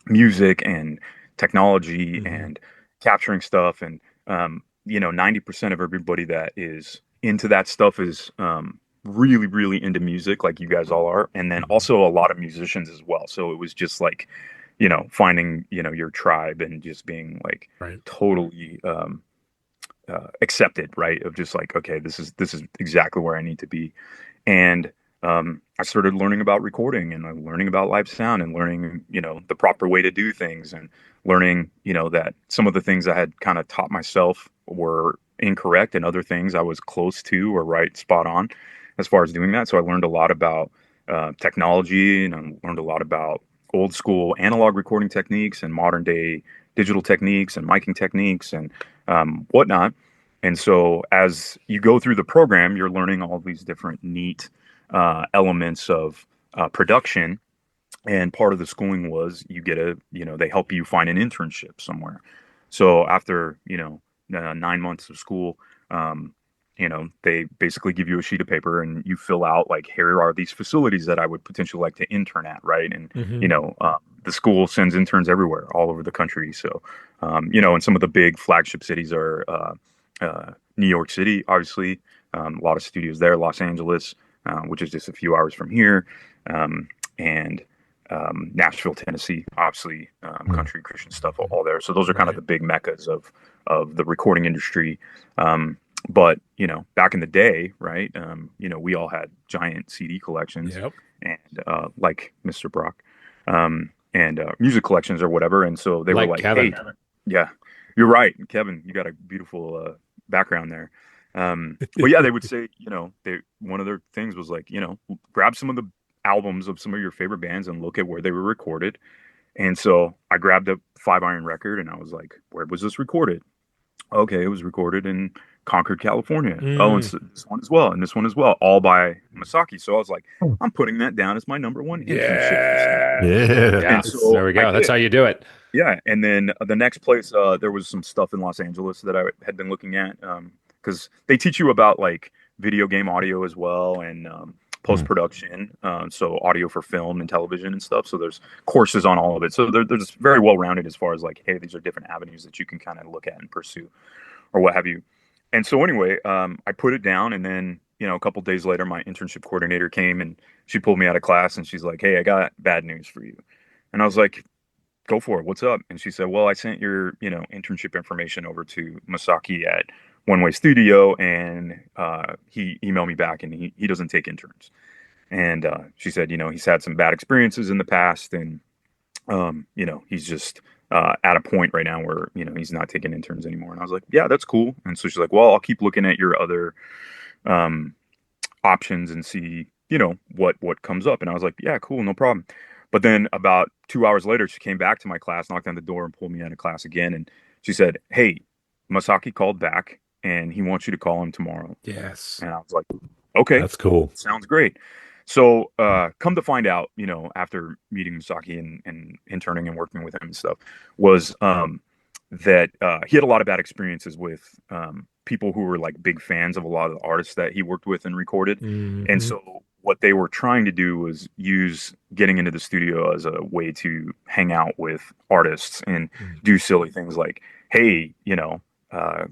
music and technology and capturing stuff. And, you know, 90% of everybody that is into that stuff is really, really into music, like you guys all are. And then also a lot of musicians as well. So it was just like, you know, finding, you know, your tribe and just being like totally accepted, right? Of just like, okay, this is exactly where I need to be. And I started learning about recording and learning about live sound and learning, you know, the proper way to do things, and learning, you know, that some of the things I had kind of taught myself were incorrect and other things I was close to or right spot on as far as doing that. So I learned a lot about technology, and I learned a lot about old school analog recording techniques and modern day digital techniques and miking techniques and whatnot. And so as you go through the program, you're learning all these different neat elements of production. And part of the schooling was you get they help you find an internship somewhere. So after, 9 months of school, they basically give you a sheet of paper and you fill out like, here are these facilities that I would potentially like to intern at. Right. And, the school sends interns everywhere, all over the country. So, and some of the big flagship cities are, New York City, obviously, a lot of studios there, Los Angeles, which is just a few hours from here, and Nashville, Tennessee, obviously, country Christian stuff all there. So those are kind of the big meccas of the recording industry. But back in the day, right? We all had giant CD collections, and like Mr. Brock, and music collections or whatever. And so they were like, Kevin. "Hey, yeah, you're right, Kevin. You got a beautiful background there." But yeah, they would say, one of their things was like, grab some of the albums of some of your favorite bands and look at where they were recorded. And so I grabbed a 5-iron record and I was like, where was this recorded? Okay, it was recorded in Concord, California. Oh, and this one as well, and this one as well, all by Masaki. So I was like, I'm putting that down as my number one internship. Yeah. And so there we go. That's how you do it. Yeah, and then the next place, there was some stuff in Los Angeles that I had been looking at, because they teach you about like video game audio as well, and post-production, so audio for film and television and stuff. So there's courses on all of it. So they're just very well-rounded as far as like, hey, these are different avenues that you can kind of look at and pursue or what have you. And so anyway, I put it down, and then, a couple days later, my internship coordinator came and she pulled me out of class and she's like, hey, I got bad news for you. And I was like, go for it. What's up? And she said, well, I sent your, internship information over to Masaki at One Way Studio, and he emailed me back, and he doesn't take interns. And she said, he's had some bad experiences in the past, and he's just at a point right now where he's not taking interns anymore. And I was like, yeah, that's cool. And so she's like, well, I'll keep looking at your other options and see what comes up. And I was like, yeah, cool, no problem. But then about 2 hours later, she came back to my class, knocked on the door, and pulled me out of class again. And she said, hey, Masaki called back, and he wants you to call him tomorrow. Yes. And I was like, okay, that's cool. Sounds great. So come to find out, after meeting Masaki and interning and working with him and stuff, was that he had a lot of bad experiences with people who were like big fans of a lot of the artists that he worked with and recorded. Mm-hmm. And so what they were trying to do was use getting into the studio as a way to hang out with artists and do silly things like, hey,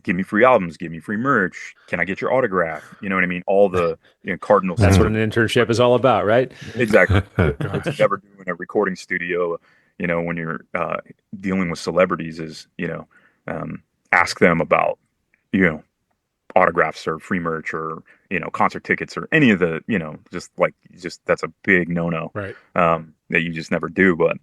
give me free albums, give me free merch. Can I get your autograph? You know what I mean? All the cardinal. That's what an internship is all about, right? Exactly. What you never do in a recording studio, when you're dealing with celebrities is, ask them about, autographs or free merch or, concert tickets or any of the, just that's a big no-no, right? That you just never do. But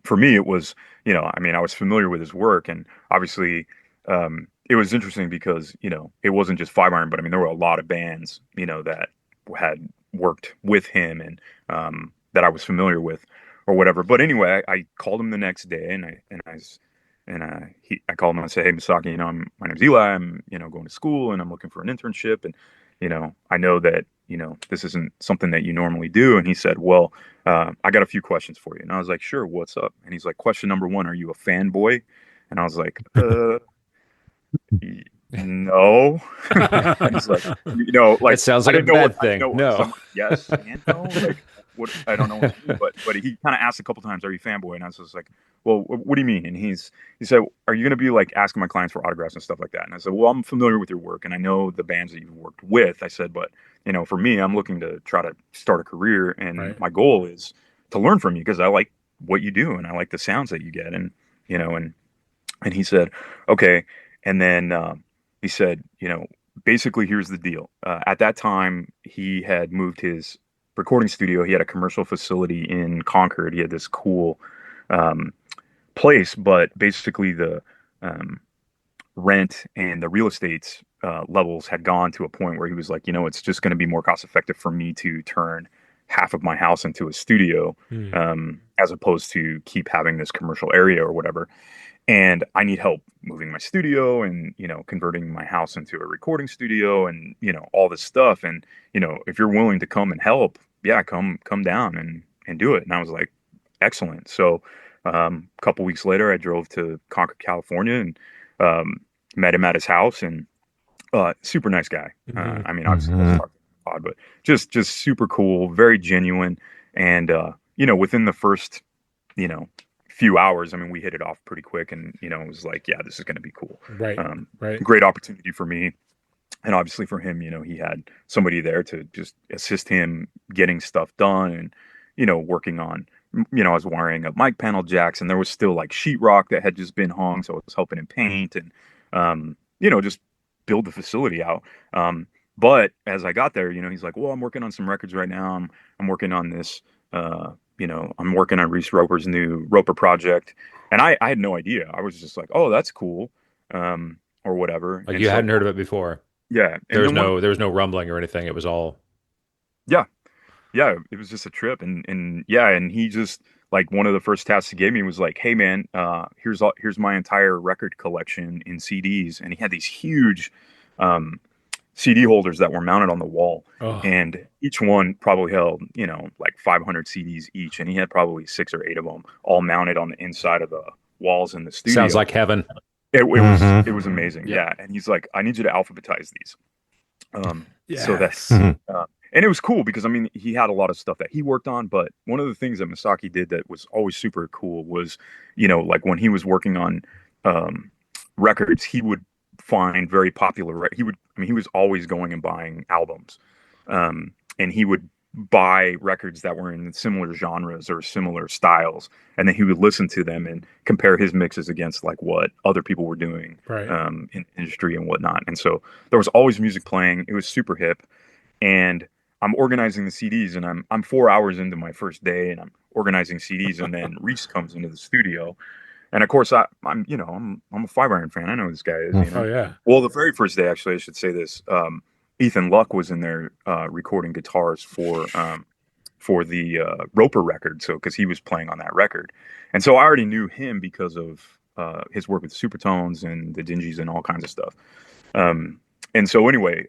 for me, it was, I was familiar with his work, and obviously, it was interesting because, it wasn't just 5-iron, but there were a lot of bands, that had worked with him and that I was familiar with or whatever. But anyway, I called him the next day, and I called him and I said, hey, Masaki, my name's Eli. I'm, going to school, and I'm looking for an internship. And, I know that, this isn't something that you normally do. And he said, well, I got a few questions for you. And I was like, sure, what's up? And he's like, question number 1, are you a fanboy? And I was like, no. And he's like, it sounds like a bad thing. No. Yes and no. Like, what? I don't know what to do, but he kind of asked a couple times, are you a fanboy? And I was just like, well, what do you mean? And he said, are you going to be like asking my clients for autographs and stuff like that? And I said, well, I'm familiar with your work, and I know the bands that you've worked with. I said, but for me, I'm looking to try to start a career, and my goal is to learn from you because I like what you do and I like the sounds that you get. And and he said, okay. And then he said, basically, here's the deal. At that time, he had moved his recording studio. He had a commercial facility in Concord. He had this cool place, but basically the rent and the real estate levels had gone to a point where he was like, it's just going to be more cost effective for me to turn half of my house into a studio as opposed to keep having this commercial area or whatever. And I need help moving my studio and, converting my house into a recording studio and, all this stuff. And, if you're willing to come and help, yeah, come down and do it. And I was like, excellent. So a couple weeks later, I drove to Concord, California, and met him at his house, and super nice guy. Obviously that's odd, but just super cool, very genuine. And, within the first, few hours, I mean, we hit it off pretty quick, and it was like, yeah, this is going to be cool. Right. Right. Great opportunity for me, and obviously for him. He had somebody there to just assist him getting stuff done, and working on. I was wiring up mic panel jacks, and there was still like sheetrock that had just been hung, so I was helping him paint and just build the facility out. But as I got there, he's like, well, I'm working on some records right now. I'm working on this. I'm working on Reese Roper's new Roper project, and I had no idea. I was just like, oh, that's cool, or whatever. Like, you hadn't heard of it before. Yeah, there was no rumbling or anything. It was all. Yeah, it was just a trip, and he just, like, one of the first tasks he gave me was like, hey man, here's my entire record collection in CDs, and he had these huge CD holders that were mounted on the wall, and each one probably held like 500 CDs each, and he had probably 6 or 8 of them all mounted on the inside of the walls in the studio. Sounds like heaven. It was amazing. Yeah, and he's like, I need you to alphabetize these. So that's and it was cool because, I mean, he had a lot of stuff that he worked on, but one of the things that Masaki did that was always super cool was, like when he was working on records, he would find very popular. He was always going and buying albums, and he would buy records that were in similar genres or similar styles, and then he would listen to them and compare his mixes against like what other people were doing in the industry and whatnot. And so there was always music playing. It was super hip, and I'm organizing the CDs, and I'm 4 hours into my first day, and I'm organizing CDs, and then Reese comes into the studio, and of course I'm a Five Iron fan. I know who this guy is. Oh yeah. Well, the very first day, actually, I should say this. Ethan Luck was in there recording guitars for the Roper record, so because he was playing on that record, and so I already knew him because of his work with Supertones and the Dingies and all kinds of stuff. And so anyway.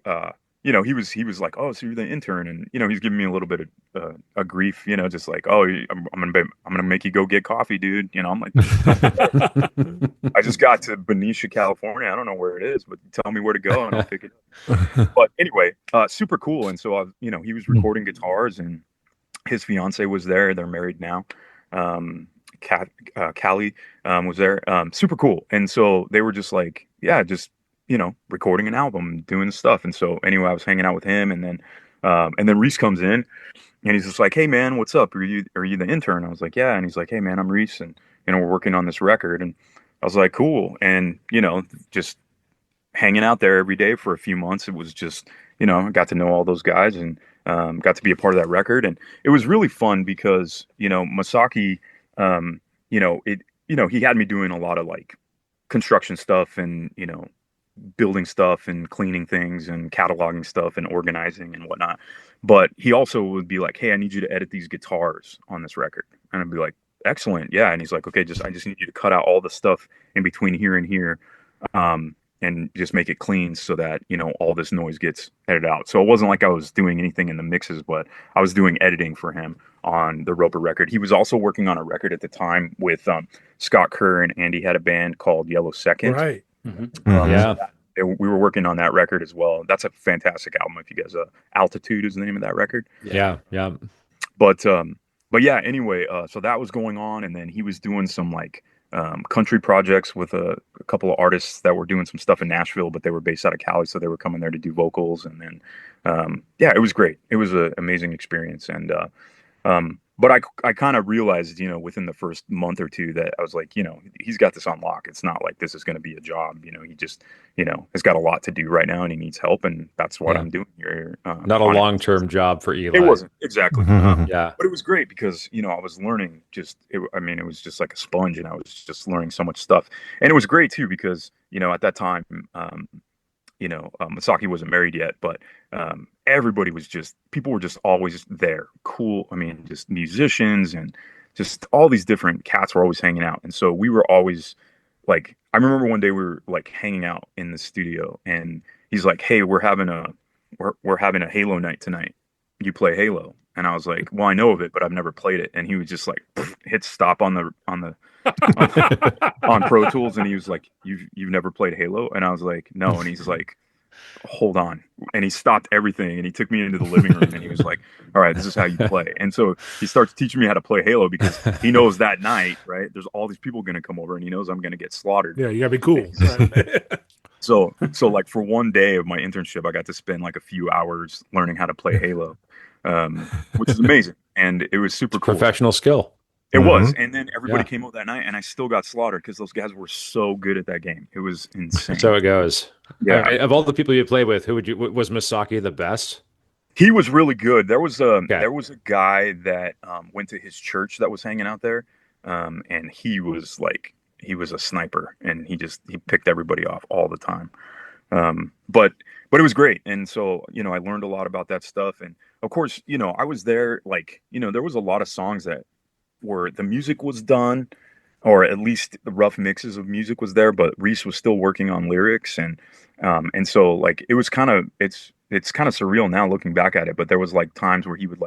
He was like, oh, so you're the intern, and he's giving me a little bit of a grief, just like, oh, I'm gonna make you go get coffee, dude. I'm like, I just got to Benicia, California. I don't know where it is, but tell me where to go, and I'll pick it up. But anyway, super cool. And so he was recording guitars, and his fiance was there. They're married now. Callie was there. Super cool. And so they were just like, yeah, just. Recording an album, doing stuff. And so anyway, I was hanging out with him, and then Reese comes in, and he's just like, hey man, what's up? Are you the intern? I was like, yeah. And he's like, hey man, I'm Reese, and we're working on this record. And I was like, cool. And just hanging out there every day for a few months. It was just, I got to know all those guys, and got to be a part of that record. And it was really fun because, Masaki, he had me doing a lot of like construction stuff, and building stuff and cleaning things and cataloging stuff and organizing and whatnot. But he also would be like, hey, I need you to edit these guitars on this record. And I'd be like, excellent. Yeah. And he's like, okay, I just need you to cut out all the stuff in between here and here. And just make it clean so that, all this noise gets edited out. So it wasn't like I was doing anything in the mixes, but I was doing editing for him on the Roper record. He was also working on a record at the time with Scott Kerr and Andy had a band called Yellow Second. Right. Yeah. We were working on that record as well. That's a fantastic album. If you guys, Altitude is the name of that record. Yeah. But yeah, anyway, so that was going on. And then he was doing some like country projects with a couple of artists that were doing some stuff in Nashville, but they were based out of Cali. So they were coming there to do vocals. And then, it was great. It was an amazing experience. And, but I kind of realized, within the first month or two that I was like, he's got this on lock. It's not like this is going to be a job. He just, has got a lot to do right now, and he needs help. And that's what I'm doing here. Not a long-term job for Eli. It wasn't exactly. Yeah. But it was great because, I was learning it was just like a sponge, and I was just learning so much stuff. And it was great too, because, at that time, Masaki wasn't married yet, but everybody was people were just always there. Cool. I mean, just musicians and just all these different cats were always hanging out. And so we were always like, I remember one day we were like hanging out in the studio, and he's like, hey, we're having a Halo night tonight. You play Halo? And I was like, well, I know of it, but I've never played it. And he would just like hit stop on Pro Tools, and he was like, you've never played Halo? And I was like, no. And he's like, hold on. And he stopped everything and he took me into the living room and he was like, all right, this is how you play. And so he starts teaching me how to play Halo because he knows that night, right, there's all these people going to come over and he knows I'm going to get slaughtered. Yeah, you gotta be cool. Right. So like for one day of my internship, I got to spend like a few hours learning how to play Halo, which is amazing. And it was super cool. Professional skill. It was. And then everybody came over that night and I still got slaughtered because those guys were so good at that game. It was insane. So it goes. Yeah. Of all the people you played with, was Misaki the best? He was really good. There was a guy that went to his church that was hanging out there. And he was a sniper and he picked everybody off all the time. But it was great. And so, I learned a lot about that stuff. And of course, I was there, there was a lot of songs that where the music was done, or at least the rough mixes of music was there, but Reese was still working on lyrics. And so it was it's kind of surreal now looking back at it, but there was times where he would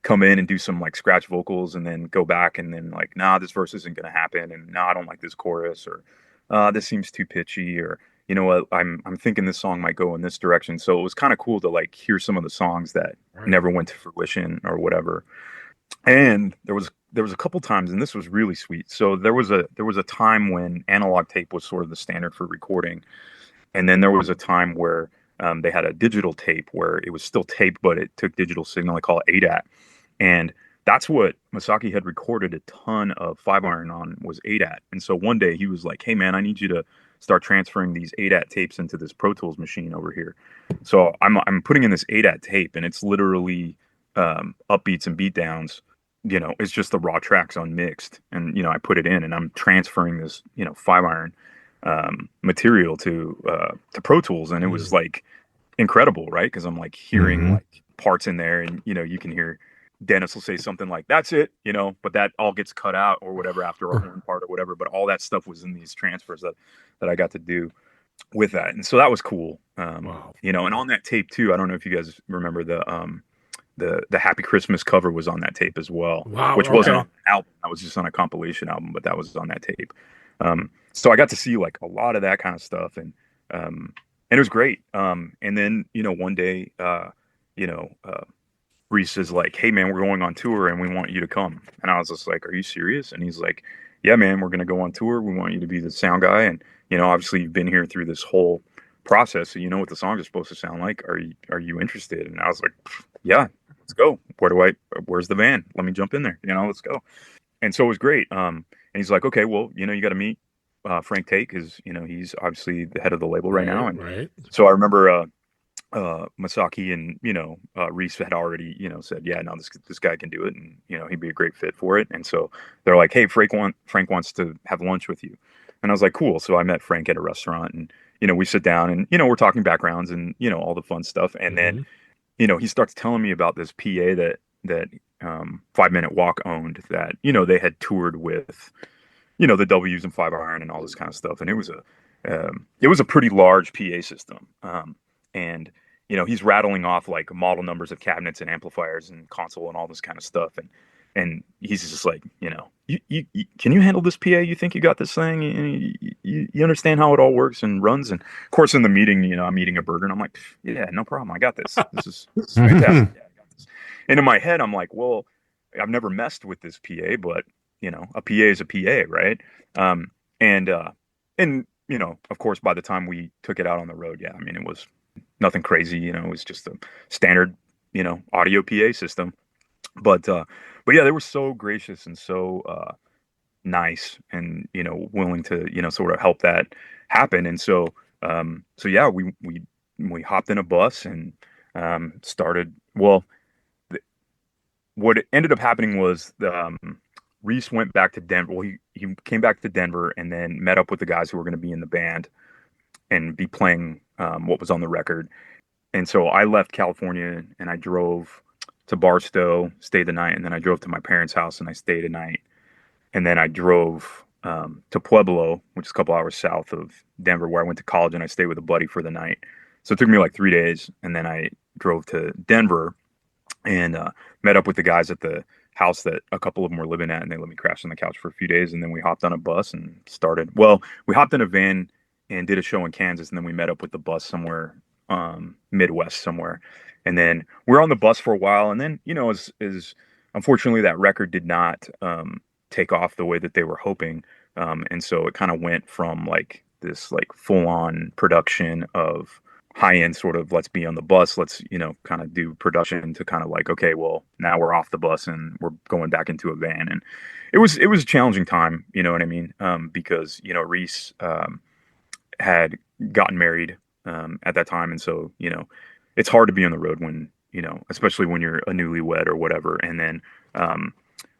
come in and do some scratch vocals and then go back and then nah, this verse isn't going to happen. And nah, I don't like this chorus, or this seems too pitchy, or you know what, I'm thinking this song might go in this direction. So it was kind of cool to hear some of the songs that never went to fruition or whatever. And there was a couple times, and this was really sweet. So there was a time when analog tape was sort of the standard for recording, and then there was a time where they had a digital tape where it was still tape, but it took digital signal. They call it ADAT, and that's what Masaki had recorded a ton of 5-iron on, was ADAT. And so one day he was like, "Hey man, I need you to start transferring these ADAT tapes into this Pro Tools machine over here." So I'm putting in this ADAT tape, and it's literally upbeats and beat downs. It's just the raw tracks unmixed, and I put it in, and I'm transferring this 5-iron material to Pro Tools, and it was incredible, right? Because I'm hearing parts in there, and you can hear Dennis will say something like, "That's it," but that all gets cut out or whatever after a horn part or whatever. But all that stuff was in these transfers that I got to do with that, and so that was cool. Wow. And on that tape too, I don't know if you guys remember the Happy Christmas cover was on that tape as well. Wow, which wasn't on an album. That was just on a compilation album, but that was on that tape. So I got to see a lot of that kind of stuff, and it was great. And then one day, Reese is like, "Hey man, we're going on tour and we want you to come." And I was just like, "Are you serious?" And he's like, "Yeah man, we're gonna go on tour. We want you to be the sound guy, and obviously you've been here through this whole process, so you know what the songs are supposed to sound like. Are you interested?" And I was like, "Yeah, let's go. Where's the van? Let me jump in there. Let's go." And so it was great. And he's like, "Okay, well, you got to meet Frank Tate, because he's obviously the head of the label right now." And so I remember Masaki and Reese had already said, "Yeah, no, this guy can do it, and he'd be a great fit for it." And so they're like, "Hey, Frank wants to have lunch with you." And I was like, "Cool." So I met Frank at a restaurant, and we sit down, and we're talking backgrounds and all the fun stuff. And then he starts telling me about this PA that 5 Minute Walk owned, that they had toured with the W's and 5-iron and all this kind of stuff. And it was a pretty large PA system. And he's rattling off model numbers of cabinets and amplifiers and console and all this kind of stuff. And he's just like, you can you handle this PA? You think you got this thing? You understand how it all works and runs? And of course, in the meeting, I'm eating a burger, and I'm like, "Yeah, no problem. I got this. This is fantastic. Yeah, I got this." And in my head, I'm like, "Well, I've never messed with this PA, but a PA is a PA, right?" And of course, by the time we took it out on the road, yeah, I mean, it was nothing crazy. It was just a standard, audio PA system. But yeah, they were so gracious and so nice, and willing to sort of help that happen. And so yeah, we hopped in a bus and started. Well, what ended up happening was Reese went back to Denver. Well, he came back to Denver and then met up with the guys who were going to be in the band and be playing what was on the record. And so I left California and I drove to Barstow, stayed the night, and then I drove to my parents' house and I stayed a night. And then I drove to Pueblo, which is a couple hours south of Denver, where I went to college, and I stayed with a buddy for the night. So it took me 3 days, and then I drove to Denver and met up with the guys at the house that a couple of them were living at, and they let me crash on the couch for a few days. And then we hopped on a bus and started. Well, we hopped in a van and did a show in Kansas, and then we met up with the bus somewhere Midwest somewhere. And then we're on the bus for a while, and then as unfortunately that record did not take off the way that they were hoping, and so it kind of went from like this like full on production of high end sort of let's be on the bus, let's kind of do production, to kind of like, okay, well now we're off the bus and we're going back into a van. And it was a challenging time, you know what I mean, because Reese had gotten married at that time, and so it's hard to be on the road when especially when you're a newlywed or whatever. And then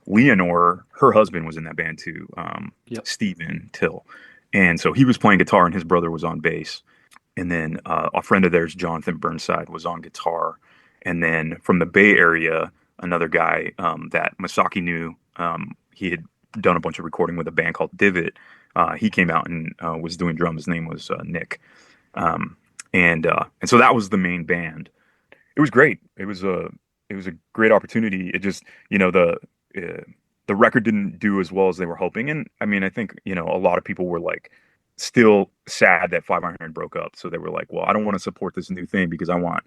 Leonore, her husband, was in that band too, Stephen Till, and so he was playing guitar and his brother was on bass. And then a friend of theirs, Jonathan Burnside, was on guitar. And then from the Bay Area, another guy that Masaki knew, he had done a bunch of recording with a band called Divot. He came out and was doing drums. His name was Nick. And so that was the main band. It was great. It was a great opportunity. It just, the record didn't do as well as they were hoping. And I mean, I think, a lot of people were like, still sad that 5 Iron broke up. So they were like, well, I don't want to support this new thing because I want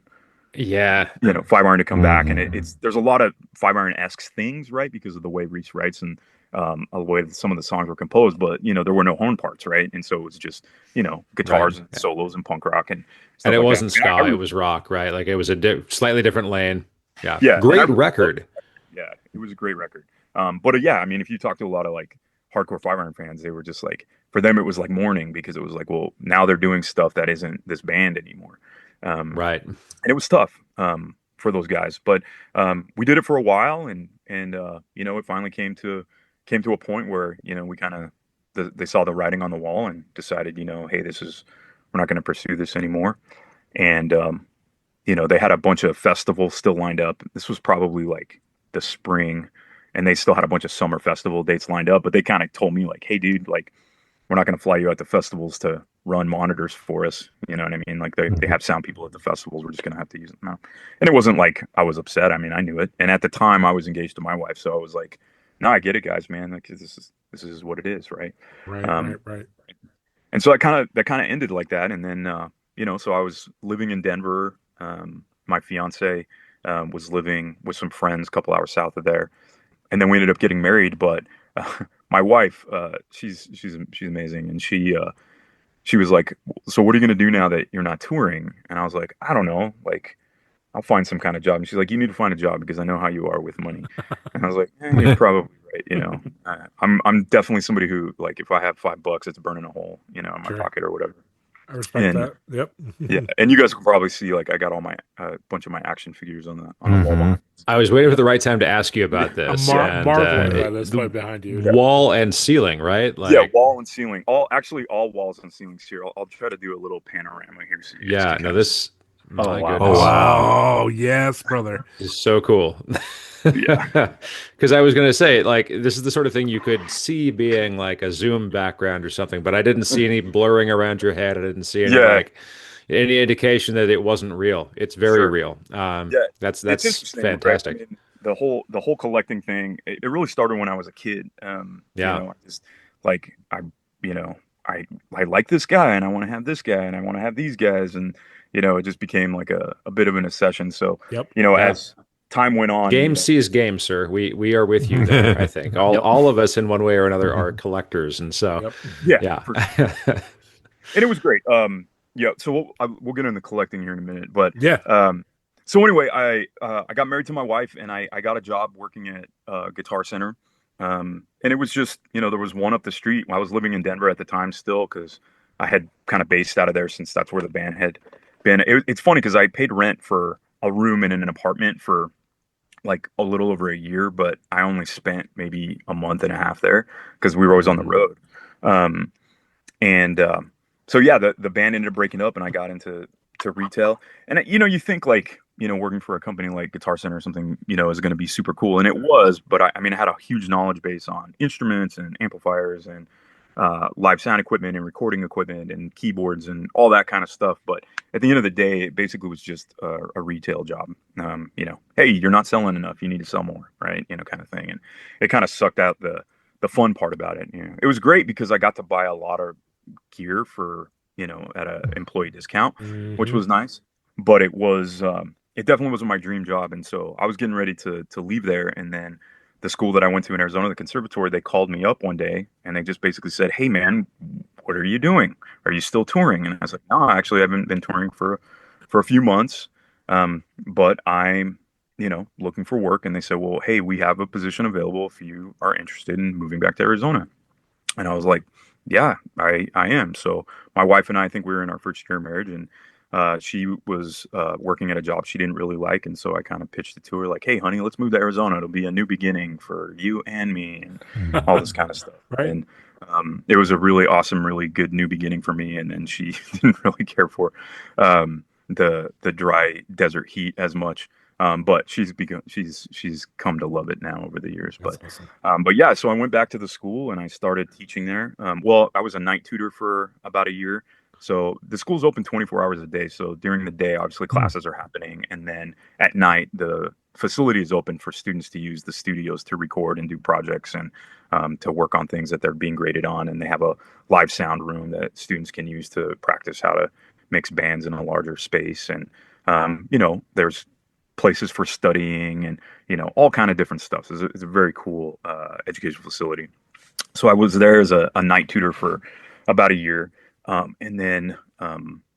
5 Iron to come back. And there's a lot of 5 Iron-esque things, right, because of the way Reese writes and the way that some of the songs were composed, but there were no horn parts, right? And so it was just guitars and solos and punk rock and stuff. And it like wasn't that. ska, it was rock, right? Like it was a slightly different lane. Yeah, great record. Yeah, it was a great record. But I mean, if you talk to a lot of like hardcore 5 Iron fans, they were just like, for them it was like mourning, because it was like, well, now they're doing stuff that isn't this band anymore. Right. And it was tough for those guys, but we did it for a while, and it finally came to a point where we kind of they saw the writing on the wall and decided, hey, we're not going to pursue this anymore. And they had a bunch of festivals still lined up. This was probably like the spring, and they still had a bunch of summer festival dates lined up, but they kind of told me like, hey dude, like, we're not going to fly you out to festivals to run monitors for us. You know what I mean? Like they have sound people at the festivals. We're just going to have to use them now. And it wasn't like I was upset. I mean, I knew it. And at the time I was engaged to my wife. So I was like, no, I get it, guys, man. Like this is what it is. Right. Right. And so that kind of ended like that. And then, so I was living in Denver. My fiance was living with some friends a couple hours south of there. And then we ended up getting married. But my wife, she's amazing. And she was like, so what are you going to do now that you're not touring? And I was like, I don't know. Like, I'll find some kind of job. And she's like, you need to find a job because I know how you are with money. And I was like, you're probably right. I'm definitely somebody who, like, if I have $5, it's burning a hole, in my pocket or whatever. I respect that. Yep. Yeah. And you guys can probably see, like, I got all my bunch of my action figures on the wall. I was waiting for the right time to ask you about this. I'm marveling by this right behind you. Wall and ceiling, right? Like, yeah, wall and ceiling. All walls and ceilings here. I'll try to do a little panorama here. So this. Oh wow! Oh yes, brother. It's so cool. Yeah. Because I was going to say, like, this is the sort of thing you could see being like a Zoom background or something, but I didn't see any blurring around your head. I didn't see any indication that it wasn't real. It's very real. That's fantastic. Right? I mean, the whole collecting thing, it really started when I was a kid. I just like I like this guy and I want to have this guy and I want to have these guys, and it just became like a bit of an obsession. So as time went on, game sees game, sir. We are with you there. I think all of us in one way or another are collectors, and so and it was great. So we'll get into collecting here in a minute, but so anyway, I got married to my wife, and I got a job working at Guitar Center, and it was just there was one up the street. I was living in Denver at the time still, because I had kind of based out of there since that's where the band had been. It's funny because I paid rent for a room in an apartment for like a little over a year, but I only spent maybe a month and a half there because we were always on the road. So the band ended up breaking up, and I got into retail. And you think like working for a company like Guitar Center or something is going to be super cool, and it was. But I had a huge knowledge base on instruments and amplifiers and live sound equipment and recording equipment and keyboards and all that kind of stuff. But at the end of the day, it basically was just a retail job. Hey, you're not selling enough, you need to sell more, right? Kind of thing. And it kind of sucked out the fun part about it. It was great because I got to buy a lot of gear for at a employee discount, which was nice. but it definitely wasn't my dream job. And so I was getting ready to leave there. And then the school that I went to in Arizona, the conservatory, they called me up one day and they just basically said, "Hey man, what are you doing? Are you still touring?" And I was like, "No, actually I haven't been touring for a few months. But I'm, looking for work." And they said, "Well, hey, we have a position available if you are interested in moving back to Arizona." And I was like, "Yeah, I am." So my wife and I think we were in our first year of marriage, and she was working at a job she didn't really like. And so I kind of pitched it to her like, "Hey, honey, let's move to Arizona. It'll be a new beginning for you and me and all this kind of stuff." Right. And it was a really awesome, really good new beginning for me. And she didn't really care for the dry desert heat as much. But she's come to love it now over the years. That's But awesome. but yeah, so I went back to the school and I started teaching there. Well, I was a night tutor for about a year. So the school's open 24 hours a day. So during the day, obviously classes are happening, and then at night the facility is open for students to use the studios to record and do projects and to work on things that they're being graded on. And they have a live sound room that students can use to practice how to mix bands in a larger space. And there's places for studying and all kind of different stuff. So it's a very cool educational facility. So I was there as a night tutor for about a year, and then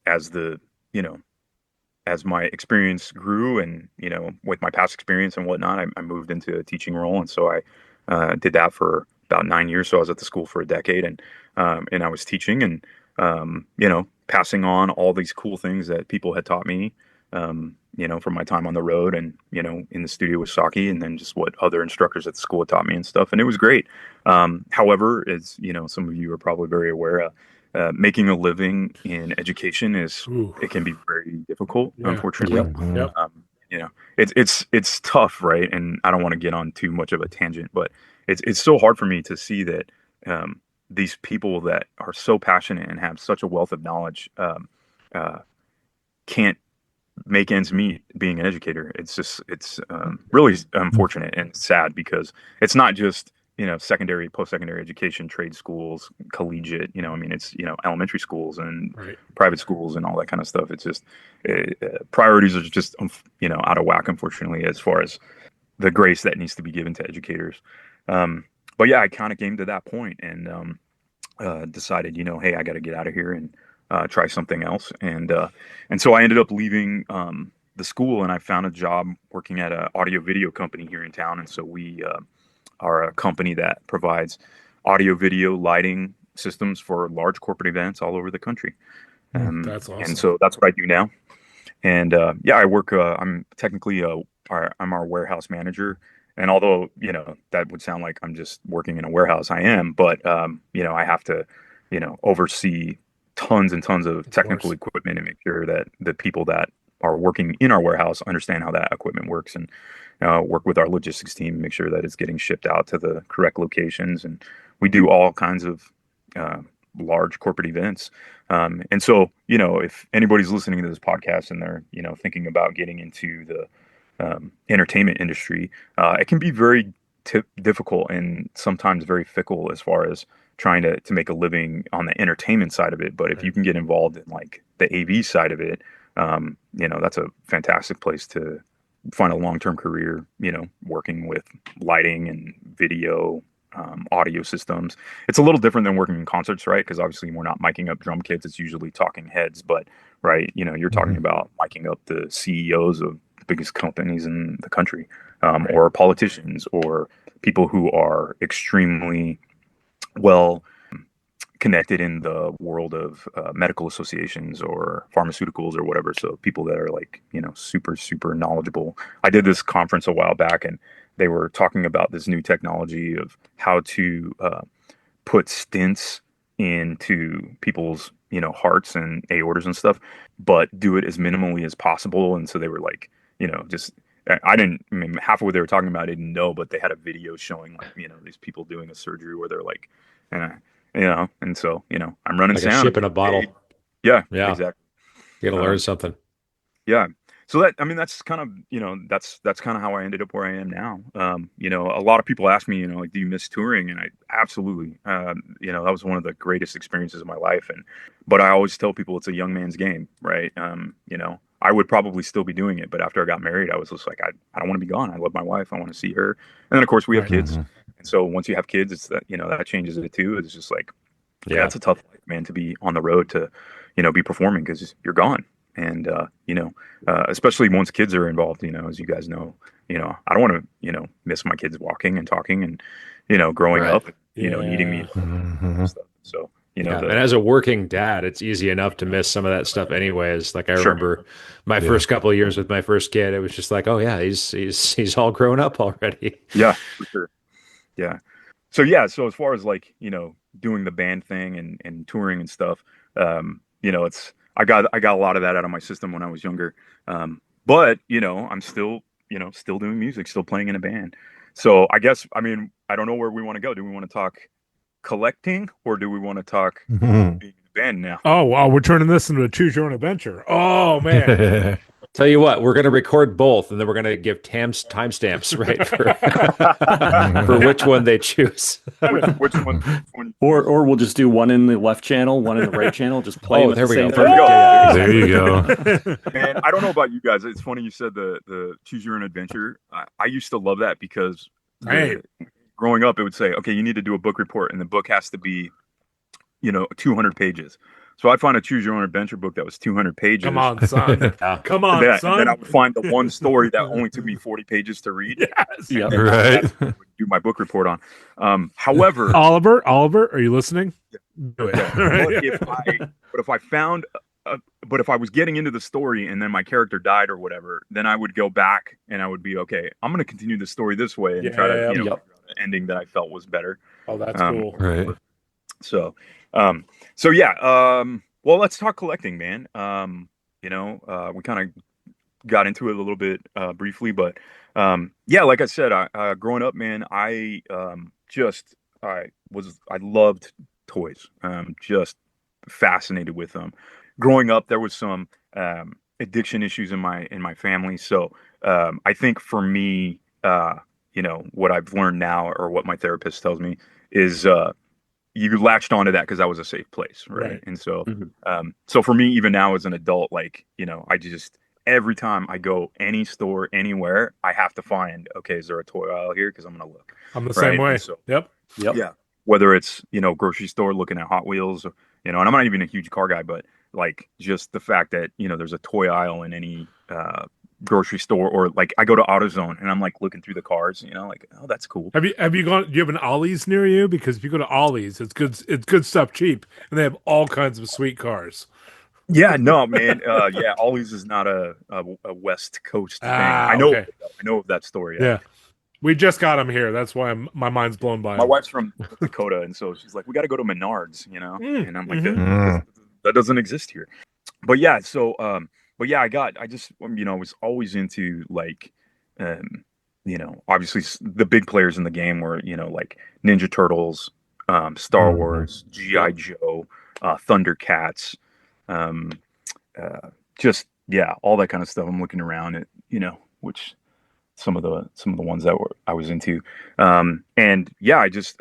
as the you know as my experience grew, and with my past experience and whatnot, I moved into a teaching role. And so I did that for about 9 years. So I was at the school for a decade, and I was teaching and passing on all these cool things that people had taught me, from my time on the road and in the studio with Saki, and then just what other instructors at the school had taught me and stuff. And it was great. However, as some of you are probably very aware, making a living in education it can be very difficult, Yeah. unfortunately. Yep. It's tough, right? And I don't want to get on too much of a tangent, but it's so hard for me to see that these people that are so passionate and have such a wealth of knowledge can't make ends meet being an educator. It's really unfortunate and sad, because it's not just secondary, post-secondary education, trade schools, collegiate, it's elementary schools and Right. private schools and all that kind of stuff. It's just priorities are just out of whack, unfortunately, as far as the grace that needs to be given to educators. But yeah, I kind of came to that point and decided, hey, I got to get out of here and try something else. And so I ended up leaving the school, and I found a job working at an audio video company here in town. And so we are a company that provides audio video lighting systems for large corporate events all over the country. That's awesome. And so that's what I do now. And I work. I'm technically I'm our warehouse manager. And although that would sound like I'm just working in a warehouse, I am. But I have to oversee tons and tons of technical equipment and make sure that the people that are working in our warehouse understand how that equipment works, and work with our logistics team, make sure that it's getting shipped out to the correct locations. And we do all kinds of large corporate events. And so, if anybody's listening to this podcast and they're, thinking about getting into the entertainment industry, it can be very difficult and sometimes very fickle as far as trying to make a living on the entertainment side of it. But if you can get involved in like the AV side of it, that's a fantastic place to find a long-term career, working with lighting and video, audio systems. It's a little different than working in concerts, right? Because obviously we're not miking up drum kits. It's usually talking heads, but right, you're talking about miking up the CEOs of the biggest companies in the country, or politicians, or people who are extremely well connected in the world of medical associations or pharmaceuticals or whatever. So people that are like, super, super knowledgeable. I did this conference a while back, and they were talking about this new technology of how to put stents into people's, hearts and aortas and stuff, but do it as minimally as possible. And so they were like, half of what they were talking about I didn't know, but they had a video showing like, these people doing a surgery where they're like, and so, I'm running Like sound. a ship in a bottle. Yeah, Yeah. exactly. You got to learn something. Yeah. So that's kind of, that's kind of how I ended up where I am now. A lot of people ask me, like, do you miss touring? And I absolutely, that was one of the greatest experiences of my life. But I always tell people it's a young man's game, right? I would probably still be doing it. But after I got married, I was just like, I don't want to be gone. I love my wife. I want to see her. And then of course we have kids. Mhm. And so once you have kids, it's that, that changes it too. It's just like, yeah, Yeah. it's a tough life, man, to be on the road to, be performing because you're gone. And, especially once kids are involved, as you guys know, I don't want to, miss my kids walking and talking and, growing Right. up, needing me. Mhm. Stuff. So, Yeah. And as a working dad, it's easy enough to miss some of that stuff anyways. Like I Sure. remember my Yeah. first couple of years with my first kid, it was just like, oh yeah, he's all grown up already. Yeah, for sure. Yeah. So as far as like, doing the band thing and touring and stuff, it's I got a lot of that out of my system when I was younger. But, I'm still doing music, still playing in a band. So I guess, I don't know where we want to go. Do we want to talk collecting or do we want to talk Mhm. being in a band now? Oh wow, we're turning this into a choose your own adventure. Oh man. Tell you what, we're going to record both, and then we're going to give timestamps, right, for which one they choose. Which one? Or we'll just do one in the left channel, one in the right channel. Just play. Oh, there we go. There we go. There you go. Man, I don't know about you guys. It's funny you said the choose your own adventure. I used to love that because growing up, it would say, okay, you need to do a book report, and the book has to be, 200 pages. So I'd find a choose your own adventure book that was 200 pages. Come on, son. Come on, And son. then I would find the one story that only took me 40 pages to read. Yes. Yeah. And Right. that's what I would do my book report on. However, Oliver, are you listening? Do it. but if I was getting into the story and then my character died or whatever, then I would go back and I would be okay. I'm going to continue the story this way and try to figure out an ending that I felt was better. Oh, that's cool. Right. Well, let's talk collecting, man. We kind of got into it a little bit briefly, but like I said, growing up, man, I loved toys. Just fascinated with them. Growing up, there was some addiction issues in my family, so I think for me, what I've learned now, or what my therapist tells me, is you latched onto that because that was a safe place, right? And so, so for me, even now as an adult, like, I just, every time I go any store, anywhere, I have to find, okay, is there a toy aisle here? Because I'm going to look. I'm the same way. So, Yep. yeah. Whether it's, grocery store looking at Hot Wheels, and I'm not even a huge car guy, but like just the fact that, there's a toy aisle in any grocery store, or like I go to AutoZone and I'm like looking through the cars, like, oh, that's cool. Have you gone? Do you have an Ollie's near you? Because if you go to Ollie's, it's good stuff, cheap, and they have all kinds of sweet cars. Yeah, no, man. Ollie's is not a West Coast thing. I know. Okay. I know of that story. Yeah. We just got them here. That's why my mind's blown by. My wife's from Dakota, and so she's like, "We got to go to Menards," and I'm like, that doesn't exist here. But yeah, so I just was always into like, obviously the big players in the game were like Ninja Turtles, Star Wars, G.I. Joe, Thundercats, all that kind of stuff. I'm looking around at which. Some of the ones that I was into, I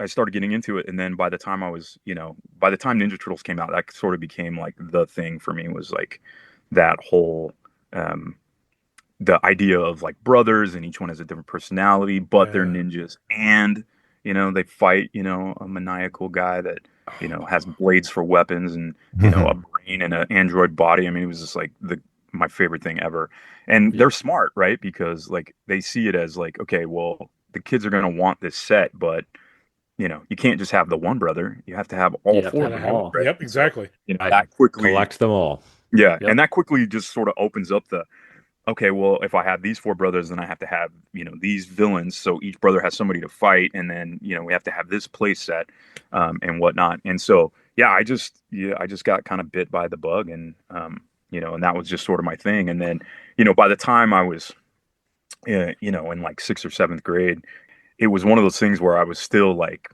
started getting into it, and then by the time Ninja Turtles came out, that sort of became like the thing for me. Was like that whole the idea of like brothers, and each one has a different personality, but they're ninjas, and they fight a maniacal guy that has blades for weapons, and a brain and an android body. I mean, it was just like my favorite thing ever. And they're smart, right? Because like they see it as like, okay, well, the kids are going to want this set, but you can't just have the one brother. You have to have all four of them. All. Right? Yep, exactly. That quickly Collect them all. Yeah. Yep. And that quickly just sort of opens up okay, well, if I have these four brothers, then I have to have, these villains. So each brother has somebody to fight. And then, we have to have this play set and whatnot. And so, I just got kind of bit by the bug, and, and that was just sort of my thing. And then, by the time I was, in like 6th or 7th grade, it was one of those things where I was still like,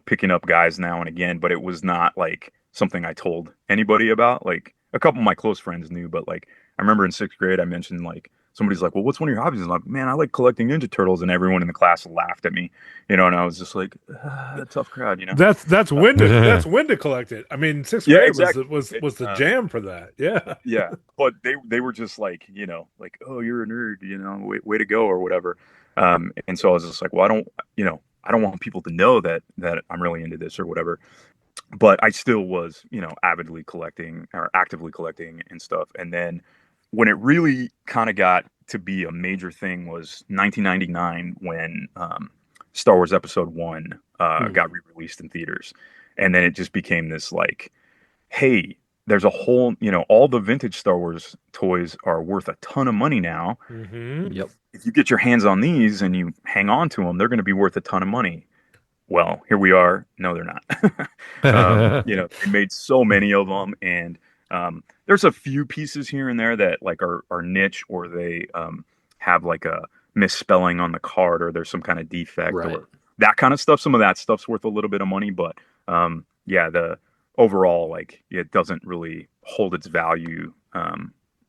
picking up guys now and again, but it was not like something I told anybody about. Like a couple of my close friends knew, but like, I remember in 6th grade, I mentioned like somebody's like, well, what's one of your hobbies? And I'm like, man, I like collecting Ninja Turtles. And everyone in the class laughed at me, and I was just like, tough crowd, That's when to collect it. I mean, sixth Yeah, grade exactly. was the jam for that. Yeah. Yeah. But they were just like, like, oh, you're a nerd, way to go or whatever. And so I was just like, well, I don't want people to know that I'm really into this or whatever. But I still was, avidly collecting or actively collecting and stuff. And then when it really kind of got to be a major thing was 1999 when Star Wars Episode 1 got re-released in theaters. And then it just became this like, hey, there's a whole, all the vintage Star Wars toys are worth a ton of money now. Mm-hmm. Yep. If you get your hands on these and you hang on to them, they're going to be worth a ton of money. Well, here we are. No, they're not. They made so many of them, and there's a few pieces here and there that like are niche, or they have like a misspelling on the card, or there's some kind of defect, or that kind of stuff. Some of that stuff's worth a little bit of money, but the overall, like, it doesn't really hold its value.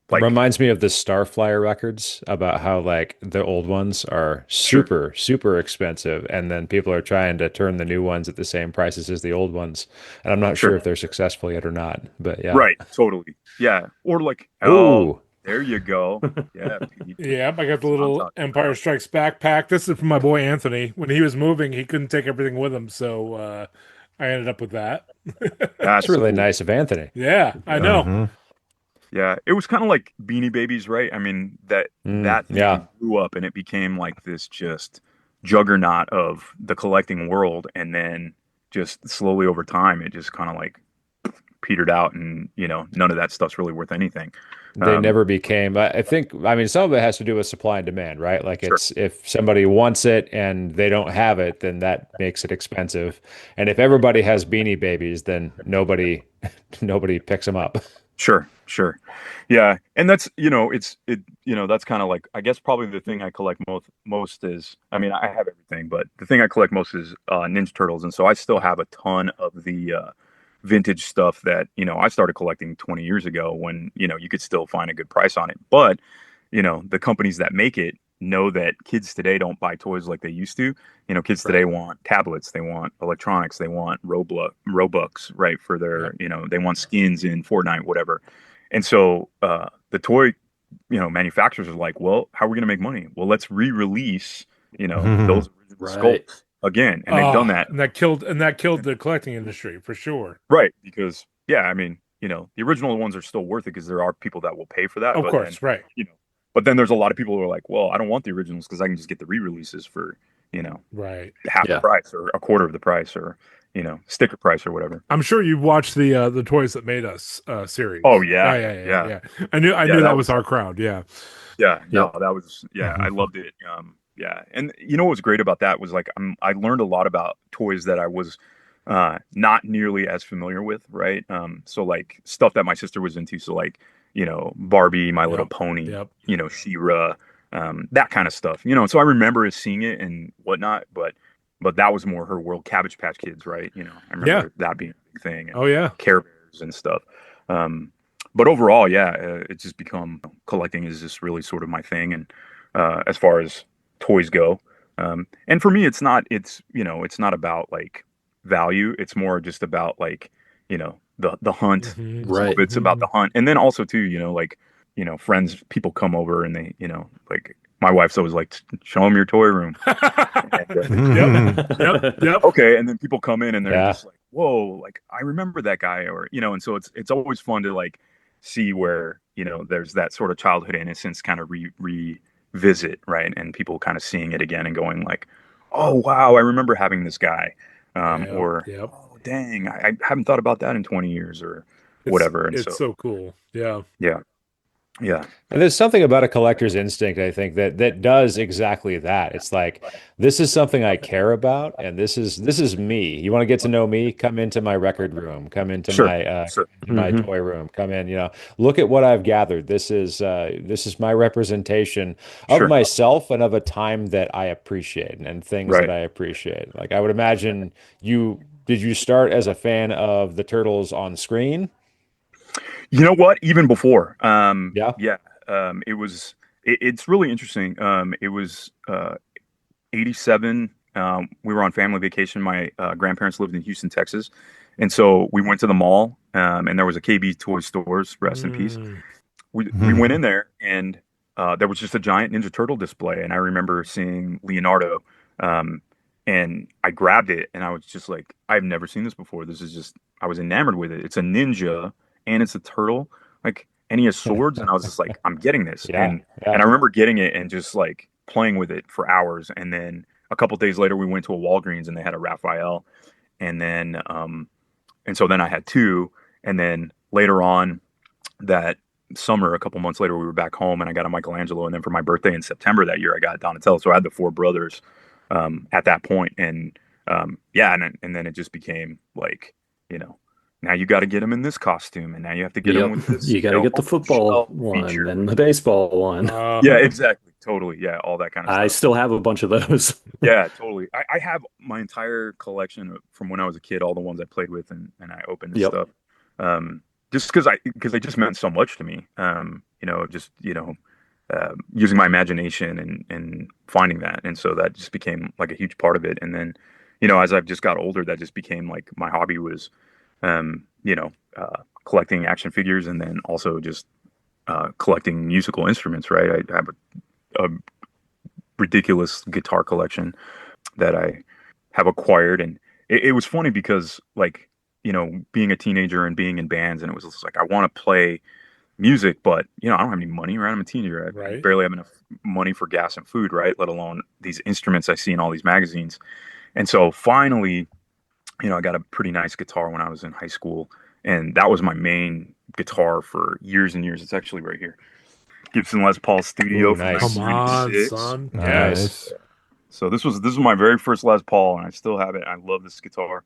It reminds me of the Starflyer records, about how like the old ones are super expensive, and then people are trying to turn the new ones at the same prices as the old ones, and I'm not sure if they're successful yet or not. But yeah, right, totally, yeah. Or like, there you go, yeah. Yeah, I got the little Empire Strikes Back pack. This is from my boy Anthony. When he was moving, he couldn't take everything with him, so I ended up with that. That's really nice of Anthony. Yeah, I know. Mm-hmm. Yeah, it was kind of like Beanie Babies, right? I mean, that thing blew up, and it became like this just juggernaut of the collecting world, and then just slowly over time, it just kind of like petered out, and none of that stuff's really worth anything. They never became. I mean, some of it has to do with supply and demand, right? Like, it's if somebody wants it and they don't have it, then that makes it expensive. And if everybody has Beanie Babies, then nobody picks them up. Sure. Yeah. And that's, that's kind of like, I guess probably the thing I collect most is, I mean, I have everything, but the thing I collect most is Ninja Turtles. And so I still have a ton of the vintage stuff that, I started collecting 20 years ago when, you could still find a good price on it. But, the companies that make it know that kids today don't buy toys like they used to. Kids today want tablets, they want electronics, they want Robux, right? For their, they want skins in Fortnite, whatever. And so the toy, manufacturers are like, well, how are we going to make money? Well, let's re-release, those sculpts again. And they've done that. And that killed the collecting industry for sure. Right. Because, yeah, I mean, the original ones are still worth it because there are people that will pay for that. Of course, then, right. But then there's a lot of people who are like, well, I don't want the originals because I can just get the re-releases for, half the price or a quarter of the price or, sticker price or whatever. I'm sure you've watched the Toys That Made Us series. Oh, yeah. I knew that was our crowd. Yeah. Yeah. No, that was, I loved it. Yeah. And what was great about that was like, I learned a lot about toys that I was not nearly as familiar with. Right. So like stuff that my sister was into. So like, Barbie, My Little Pony, She-Ra, that kind of stuff, so I remember seeing it and whatnot, but that was more her world. Cabbage Patch Kids, right? I remember that being a big thing. And Care Bears and stuff. But overall, it's just become, collecting is just really sort of my thing. And as far as toys go, and for me, it's not about like value. It's more just about like, the hunt. Right. It's about the hunt. And then also too, friends, people come over and they, like my wife's always like, show them your toy room. Yep. Okay. And then people come in and they're just like, whoa, like I remember that guy, or, and so it's always fun to like see where, there's that sort of childhood innocence kind of revisit. Right. And people kind of seeing it again and going like, oh, wow, I remember having this guy. Oh, dang, I haven't thought about that in 20 years or whatever. And it's so cool. Yeah. Yeah. And there's something about a collector's instinct, I think, that does exactly that. It's like, this is something I care about, and this is me. You want to get to know me? Come into my record room. Come into my toy room. Come in. Look at what I've gathered. This is my representation of myself and of a time that I appreciate and things that I appreciate. Like I would imagine did you start as a fan of the Turtles on screen? You know what? Even before, it it's really interesting. It was 87. We were on family vacation. My grandparents lived in Houston, Texas. And so we went to the mall, and there was a KB Toy Stores, rest in peace. We went in there, and there was just a giant Ninja Turtle display. And I remember seeing Leonardo, and I grabbed it, and I was just like, I've never seen this before. This is just, I was enamored with it. It's a ninja, and it's a turtle, like, and he has swords, and I was just like, I'm getting this. And I remember getting it and just like playing with it for hours. And then a couple days later, we went to a Walgreens, and they had a Raphael, and then and so then I had two, and then later on that summer, a couple months later, we were back home, and I got a Michelangelo, and then for my birthday in September that year, I got Donatello. So I had the four brothers at that point, and and then it just became like, now you got to get him in this costume, and now you have to get him with this. You got to get the football one feature. And the baseball one. Yeah, exactly, totally, yeah, all that kind of stuff. I still have a bunch of those. Yeah, totally. I have my entire collection from when I was a kid, all the ones I played with, and I opened and stuff. Just because they just meant so much to me. Using my imagination and finding that, and so that just became like a huge part of it. And then, as I've just got older, that just became like my hobby was, collecting action figures, and then also just collecting musical instruments. Right, I have a ridiculous guitar collection that I have acquired, and it was funny because like, being a teenager and being in bands, and it was just like, I want to play music, but I don't have any money, right? I'm a teenager. I barely have enough money for gas and food, right? Let alone these instruments I see in all these magazines. And so finally, I got a pretty nice guitar when I was in high school, and that was my main guitar for years and years. It's actually right here. Gibson Les Paul Studio. Ooh, nice. Come on, son. Nice. So this was my very first Les Paul, and I still have it. I love this guitar.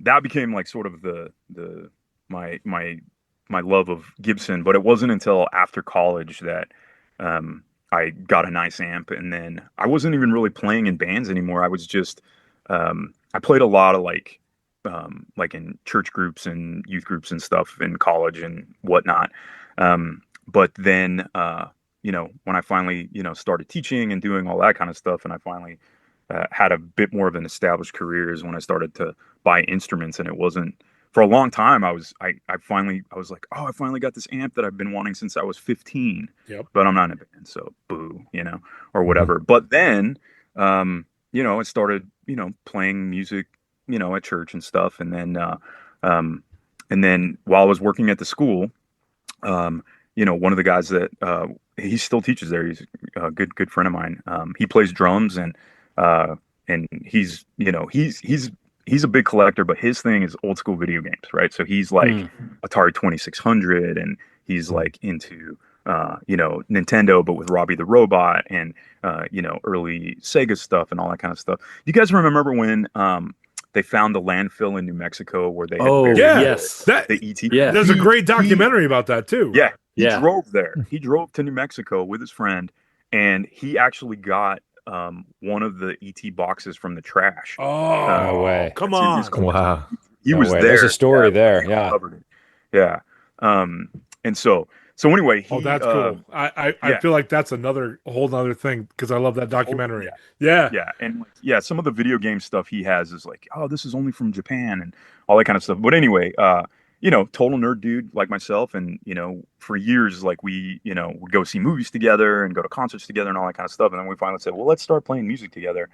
That became like sort of my love of Gibson, but it wasn't until after college that I got a nice amp, and then I wasn't even really playing in bands anymore. I was just I played a lot of like in church groups and youth groups and stuff in college and whatnot. But then when I finally started teaching and doing all that kind of stuff, and I finally had a bit more of an established career, is when I started to buy instruments. And it wasn't for a long time. I was like, oh, I finally got this amp that I've been wanting since I was 15. Yep. But I'm not in a band, so boo, or whatever. But then, I started, playing music, at church and stuff. And then while I was working at the school, one of the guys that he still teaches there, he's a good friend of mine. He plays drums, and he's a big collector, but his thing is old school video games, right? So he's like Atari 2600, and he's like into Nintendo, but with Robbie the Robot, and early Sega stuff and all that kind of stuff. You guys remember when they found the landfill in New Mexico where they had the ET? Yeah, there's a great documentary about that too. Yeah, he drove there. He drove to New Mexico with his friend, and he actually got one of the ET boxes from the trash. Oh, no way! Come on! Wow, he was there. There's a story there. Yeah, yeah. And so anyway, that's cool. I feel like that's a whole nother thing, because I love that documentary. Yeah, and some of the video game stuff he has is like, oh, this is only from Japan and all that kind of stuff. But anyway, total nerd dude like myself, and for years, like we would go see movies together and go to concerts together and all that kind of stuff. And then we finally said, well, let's start playing music together.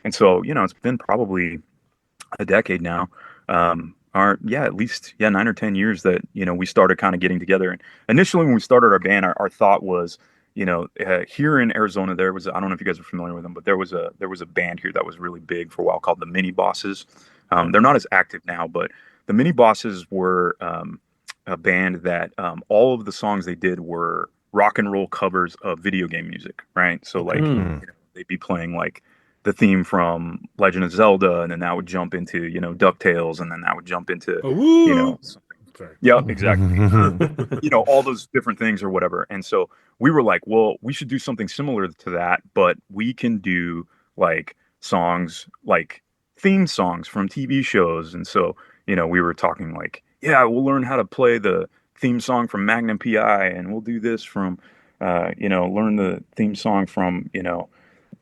And so it's been probably a decade now. At least 9 or 10 years that we started kind of getting together. And initially when we started our band, our thought was, here in Arizona, there was, I don't know if you guys are familiar with them, but there was a band here that was really big for a while called the Mini Bosses. They're not as active now, but the Mini Bosses were a band that all of the songs they did were rock and roll covers of video game music, right? So like they'd be playing like the theme from Legend of Zelda, and then that would jump into, DuckTales, and then that would jump into, something. Yeah, exactly. All those different things or whatever. And so we were like, well, we should do something similar to that, but we can do like songs, like theme songs from TV shows. And so, we were talking like, yeah, we'll learn how to play the theme song from Magnum PI, and we'll do this from learn the theme song from,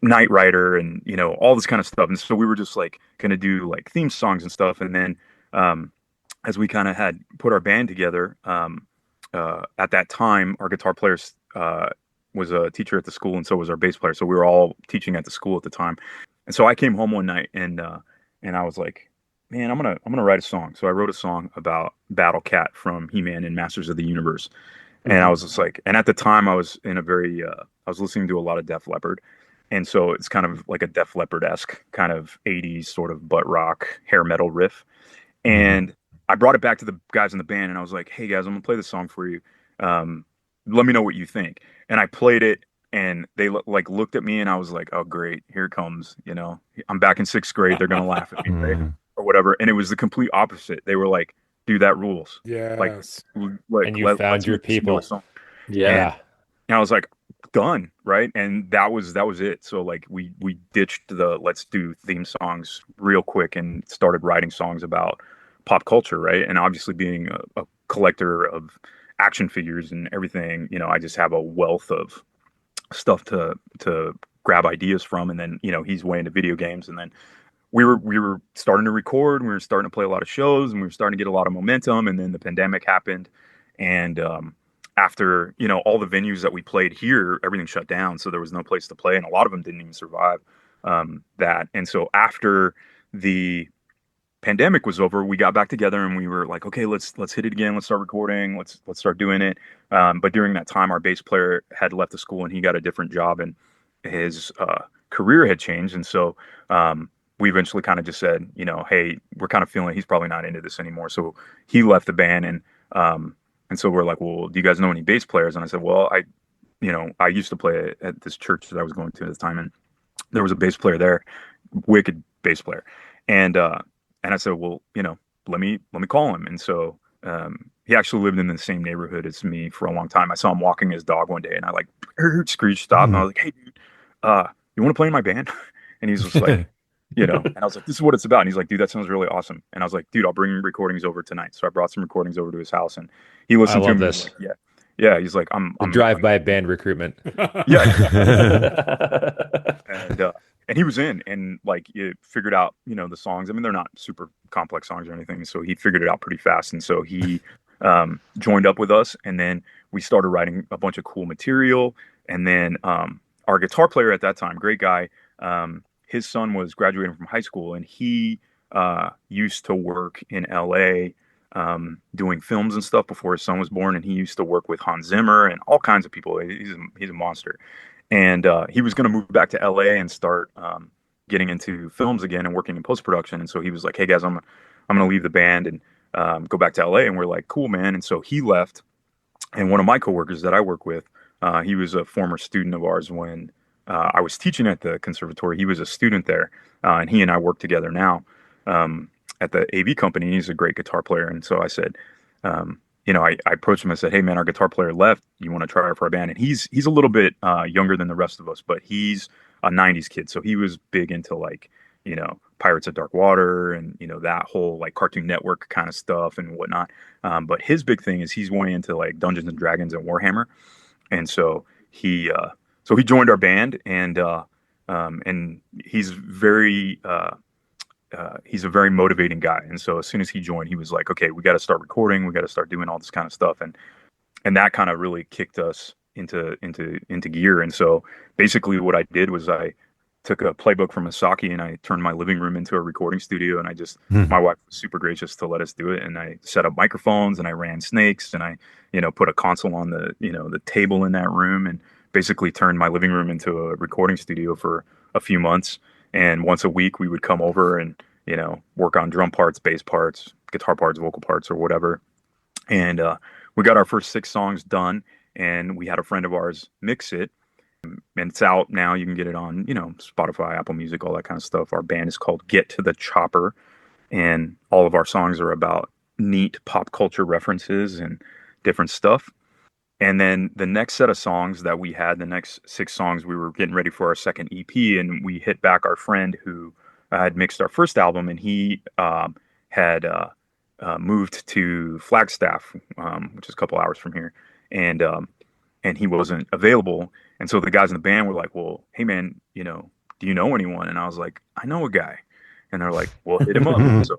Knight Rider and, all this kind of stuff. And so we were just like going to do like theme songs and stuff. And then as we kind of had put our band together, at that time, our guitar player was a teacher at the school, and so was our bass player. So we were all teaching at the school at the time. And so I came home one night and I was like, man, I'm gonna write a song. So I wrote a song about Battle Cat from He-Man and Masters of the Universe. And I was just like, and at the time I was in a very, I was listening to a lot of Def Leppard. And so it's kind of like a Def Leppard-esque kind of 80s sort of butt rock, hair metal riff. And I brought it back to the guys in the band and I was like, hey guys, I'm gonna play this song for you. Let me know what you think. And I played it and they looked at me and I was like, oh great, here it comes. I'm back in 6th grade. They're gonna laugh at me, right? Or whatever. And it was the complete opposite. They were like, dude, that rules. Yes. And you found your people. Yeah. And I was like, done, right? And that was it. So like we ditched the let's do theme songs real quick and started writing songs about pop culture, right? And obviously being a collector of action figures and everything, I just have a wealth of stuff to grab ideas from. And then, he's way into video games. And then we were starting to record, and we were starting to play a lot of shows, and we were starting to get a lot of momentum. And then the pandemic happened. And after, all the venues that we played here, everything shut down. So there was no place to play. And a lot of them didn't even survive that. And so after the pandemic was over, we got back together and we were like, okay, let's hit it again. Let's start recording. Let's start doing it. But during that time, our bass player had left the school and he got a different job, and his career had changed. And so we eventually kind of just said, hey, we're kind of feeling he's probably not into this anymore. So he left the band, and so we're like, well, do you guys know any bass players? And I said, well, I used to play at this church that I was going to at the time, and there was a bass player there, wicked bass player. And I said, well, let me call him. And so he actually lived in the same neighborhood as me for a long time. I saw him walking his dog one day, and I heard Screech stop, and I was like, hey, dude, you want to play in my band? And he's just like, and I was like, this is what it's about. And he's like, dude, that sounds really awesome. And I was like, dude, I'll bring recordings over tonight. So I brought some recordings over to his house, and he listened to them. This. Like, yeah. He's like, I'm drive-by band recruitment. Yeah. And he was in, and you figured out, the songs. I mean, they're not super complex songs or anything. So he figured it out pretty fast. And so he joined up with us, and then we started writing a bunch of cool material. And then our guitar player at that time, great guy, his son was graduating from high school, and he used to work in LA doing films and stuff before his son was born. And he used to work with Hans Zimmer and all kinds of people. He's a monster. And he was going to move back to LA and start getting into films again and working in post-production. And so he was like, hey guys, I'm going to leave the band and go back to LA. And we're like, cool, man. And so he left. And one of my coworkers that I work with, he was a former student of ours when I was teaching at the conservatory. He was a student there, and he and I work together now at the AV company. He's a great guitar player. And so I said, I approached him and said, hey man, our guitar player left. You want to try out for our band? And he's a little bit younger than the rest of us, but he's a 90s kid. So he was big into Pirates of Dark Water and, that whole Cartoon Network kind of stuff and whatnot. But his big thing is he's way into Dungeons and Dragons and Warhammer. And so he joined our band, and he's a very motivating guy. And so as soon as he joined, he was like, okay, we got to start recording. We got to start doing all this kind of stuff. And that kind of really kicked us into gear. And so basically what I did was I took a playbook from Misaki and I turned my living room into a recording studio. And my wife was super gracious to let us do it. And I set up microphones and I ran snakes and I, put a console on the table in that room, and basically turned my living room into a recording studio for a few months. And once a week we would come over and, work on drum parts, bass parts, guitar parts, vocal parts, or whatever. And we got our first 6 songs done, and we had a friend of ours mix it. And it's out now. You can get it on, Spotify, Apple Music, all that kind of stuff. Our band is called Get to the Chopper, and all of our songs are about neat pop culture references and different stuff. And then the next set of songs that we had, the next 6 songs, we were getting ready for our second EP, and we hit back our friend who had mixed our first album, and he had moved to Flagstaff, which is a couple hours from here. And and he wasn't available. And so the guys in the band were like, well, hey man, you know, do you know anyone? And I was like, I know a guy. And they're like, well, hit him up. So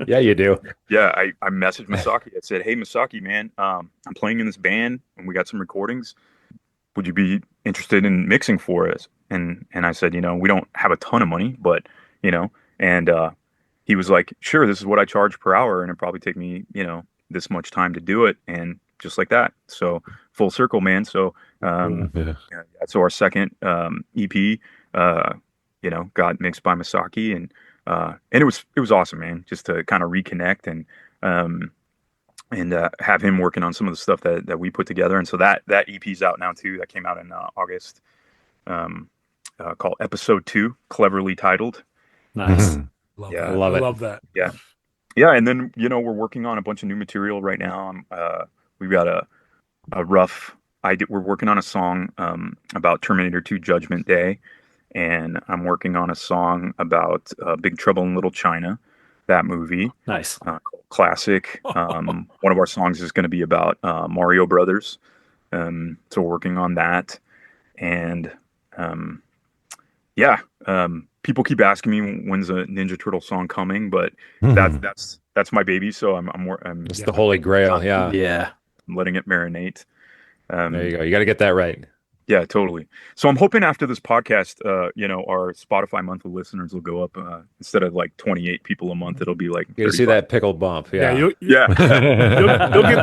Yeah, you do. yeah, I messaged Masaki. I said, hey, Masaki, man, I'm playing in this band and we got some recordings. Would you be interested in mixing for us? And I said, you know, we don't have a ton of money, but, you know, and he was like, sure, this is what I charge per hour. And it'd probably take me, you know, this much time to do it. And just like that. So full circle, man. So, yeah, so our second EP, you know, got mixed by Masaki, and it was awesome, man, just to kind of reconnect and have him working on some of the stuff that we put together. And so that EP's out now too. That came out in August, called Episode 2, cleverly titled. Nice. Love Yeah. that. Love I it. love that. Yeah. Yeah. And then, you know, we're working on a bunch of new material right now. We've got a rough idea. We're working on a song about Terminator 2 Judgment Day. And I'm working on a song about Big Trouble in Little China, that movie. Nice. Classic. One of our songs is going to be about Mario Brothers. So we're working on that. And people keep asking me when's a Ninja Turtle song coming, but that's my baby. So I'm It's the holy grail. Yeah. Yeah. I'm letting it marinate. There you go. You got to get that right. Yeah, totally. So I'm hoping after this podcast, you know, our Spotify monthly listeners will go up instead of like 28 people a month. It'll be like You see that pickle bump. Yeah. You'll get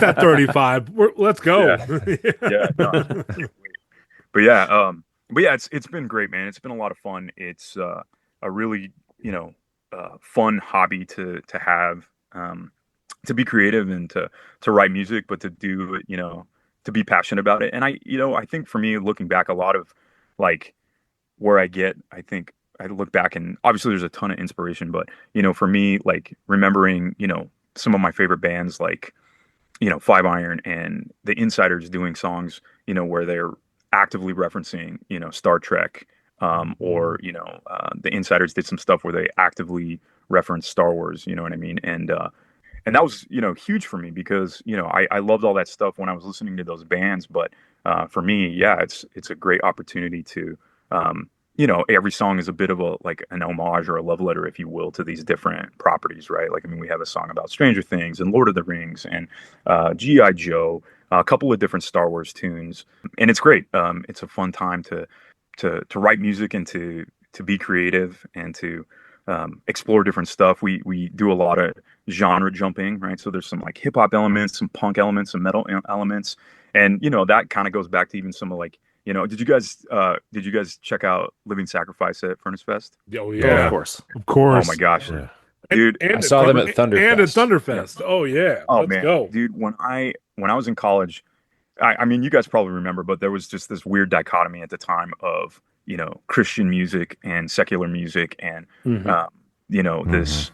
that 35. Let's go. Yeah. No, but yeah, it's been great, man. It's been a lot of fun. It's a really, you know, fun hobby to have, to be creative and to write music, but to do it, you know, to be passionate about it. And I think for me, looking back, a lot of like where I think I look back and obviously there's a ton of inspiration, but, you know, for me, like remembering, you know, some of my favorite bands, like, you know, Five Iron and the Insiders doing songs, you know, where they're actively referencing, you know, Star Trek, or, you know, the Insiders did some stuff where they actively referenced Star Wars, you know what I mean? And that was, you know, huge for me because, you know, I loved all that stuff when I was listening to those bands. But for me, yeah, it's a great opportunity to, you know, every song is a bit of an homage or a love letter, if you will, to these different properties, right? Like, I mean, we have a song about Stranger Things and Lord of the Rings and G.I. Joe, a couple of different Star Wars tunes. And it's great. It's a fun time to write music and to be creative and to explore different stuff. We do a lot of genre jumping, right? So there's some like hip hop elements, some punk elements, some metal elements, and you know that kind of goes back to even some of like, you know, did you guys check out Living Sacrifice at Furnace Fest? Oh yeah, of course. Oh my gosh, dude! And I saw them at Thunderfest. And at Thunderfest. Oh yeah. Oh Let's man, go, dude! When I was in college, I mean, you guys probably remember, but there was just this weird dichotomy at the time of, you know, Christian music and secular music, and you know, this,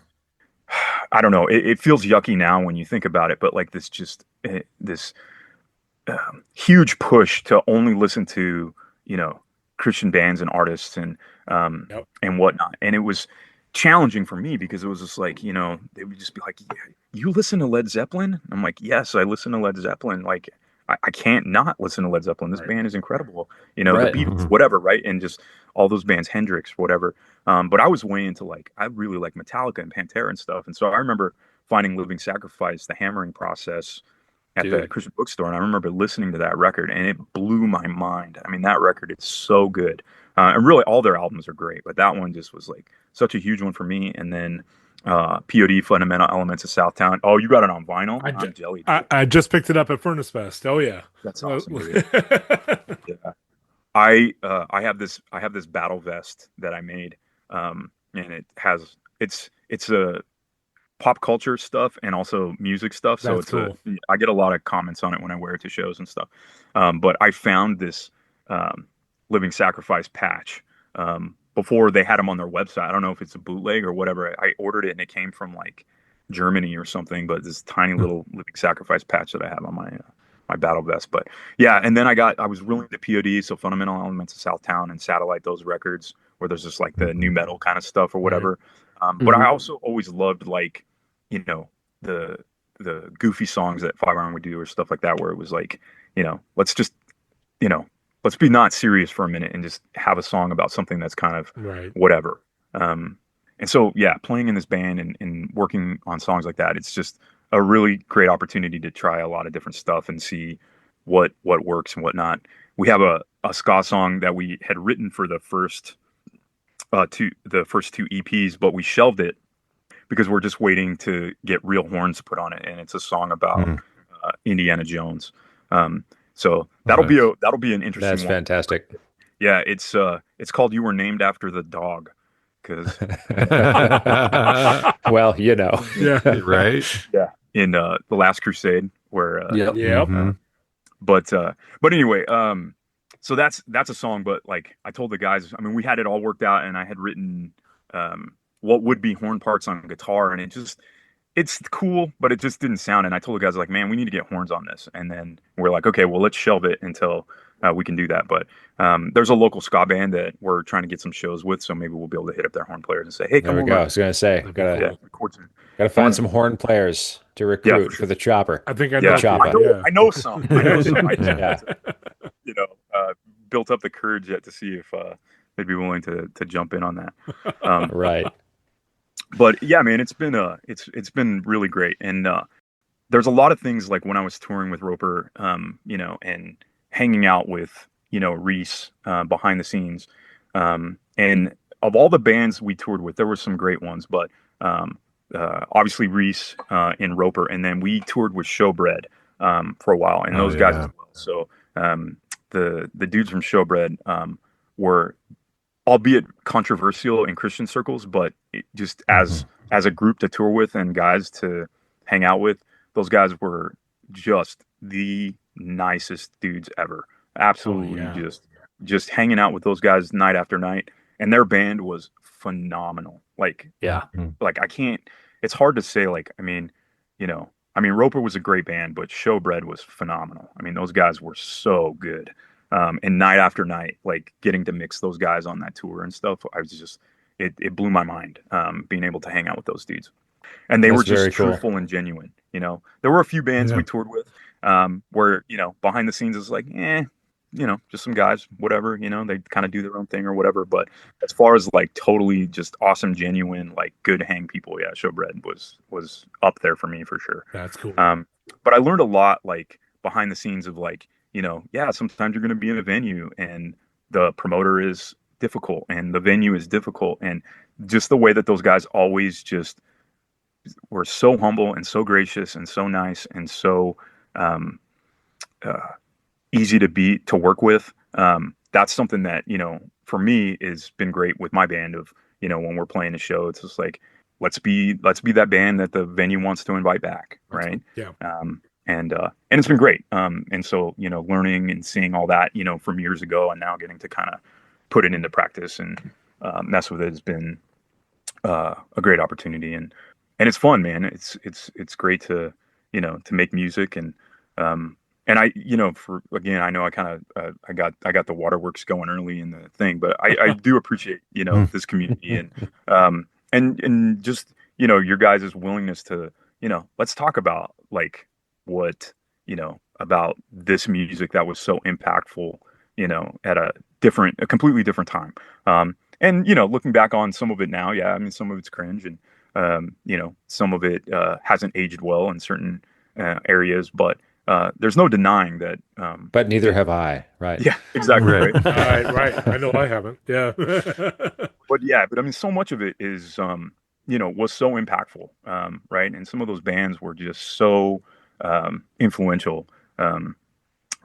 I don't know, it feels yucky now when you think about it, but like this huge push to only listen to, you know, Christian bands and artists and whatnot. And it was challenging for me because it was just like, you know, they would just be like, yeah, you listen to Led Zeppelin? I'm like, yes, I listen to Led Zeppelin. Like, I can't not listen to Led Zeppelin. This band is incredible. You know, the Beatles, whatever, right? And just all those bands, Hendrix, whatever. But I was way into like, I really like Metallica and Pantera and stuff. And so I remember finding Living Sacrifice, the hammering process at the Christian bookstore. And I remember listening to that record and it blew my mind. I mean, that record is so good. And really all their albums are great, but that one just was like such a huge one for me. And then POD, Fundamental Elements of Southtown. Oh, you got it on vinyl? I'm jelly. I just picked it up at Furnace Fest. Oh yeah, that's awesome. Yeah, I have this battle vest that I made, and it's a pop culture stuff and also music stuff. So that's cool. I get a lot of comments on it when I wear it to shows and stuff. But I found this Living Sacrifice patch. Before they had them on their website. I don't know if it's a bootleg or whatever. I ordered it and it came from like Germany or something, but this tiny little Living Sacrifice patch that I have on my battle vest. But yeah, and then I was really into POD, so Fundamental Elements of Southtown and Satellite, those records where there's just like the new metal kind of stuff or whatever. But I also always loved like, you know, the goofy songs that Five Iron would do or stuff like that, where it was like, you know, let's just you know, let's be not serious for a minute and just have a song about something that's kind of whatever. And so, yeah, playing in this band and working on songs like that, it's just a really great opportunity to try a lot of different stuff and see what works and whatnot. We have a ska song that we had written for the first two EPs, but we shelved it because we're just waiting to get real horns put on it, and it's a song about Indiana Jones. So that'll be an interesting. That's one. fantastic. Yeah, it's called "You Were Named After the Dog," because well, you know, right, yeah, in the Last Crusade, where but anyway, so that's a song. But like I told the guys, I mean, we had it all worked out, and I had written what would be horn parts on guitar, and it's cool, but it just didn't sound. And I told the guys, like, man, we need to get horns on this. And then we're like, okay, well, let's shelve it until we can do that. But there's a local ska band that we're trying to get some shows with, so maybe we'll be able to hit up their horn players and say, hey, come there we over. go. I was gonna say, gotta find some horn players to recruit for the chopper. I think I know. I know some. I just, you know, built up the courage yet to see if they'd be willing to jump in on that. Right. But yeah, man, it's been really great. And there's a lot of things, like when I was touring with Roper, you know, and hanging out with, you know, Reese behind the scenes. And of all the bands we toured with, there were some great ones, but obviously Reese and Roper. And then we toured with Showbread for a while, and those guys as well. So the dudes from Showbread were, albeit controversial in Christian circles, but just as a group to tour with and guys to hang out with, those guys were just the nicest dudes ever. Absolutely, just hanging out with those guys night after night, and their band was phenomenal. Like, like I can't. It's hard to say. Like, I mean, you know, Roper was a great band, but Showbread was phenomenal. I mean, those guys were so good. And night after night, like getting to mix those guys on that tour and stuff, I was just, it blew my mind, being able to hang out with those dudes. And they were just truthful and genuine. You know, there were a few bands we toured with, where, you know, behind the scenes it's like, you know, just some guys, whatever, you know, they kind of do their own thing or whatever. But as far as like totally just awesome, genuine, like good hang people, Showbread was up there for me for sure. That's cool. But I learned a lot, like behind the scenes of like, you know, sometimes you're going to be in a venue and the promoter is difficult and the venue is difficult. And just the way that those guys always just were so humble and so gracious and so nice and so easy to work with. That's something that, you know, for me has been great with my band of, you know, when we're playing a show, it's just like, let's be that band that the venue wants to invite back. Right. Yeah. And it's been great. And so, you know, learning and seeing all that, you know, from years ago and now getting to kind of put it into practice and mess with it has been a great opportunity. And it's fun, man. It's great to, you know, to make music and I, you know, I know I kind of, I got the waterworks going early in the thing, but I do appreciate, you know, this community and just, you know, your guys' willingness to, you know, let's talk about like, what, you know, about this music that was so impactful, you know, at a completely different time. And, you know, looking back on some of it now, I mean, some of it's cringe and, you know, some of it hasn't aged well in certain areas, but there's no denying that. But neither have I, right? Yeah, exactly. Right. Right. I know I haven't. Yeah. But I mean, so much of it is, you know, was so impactful, right? And some of those bands were just so influential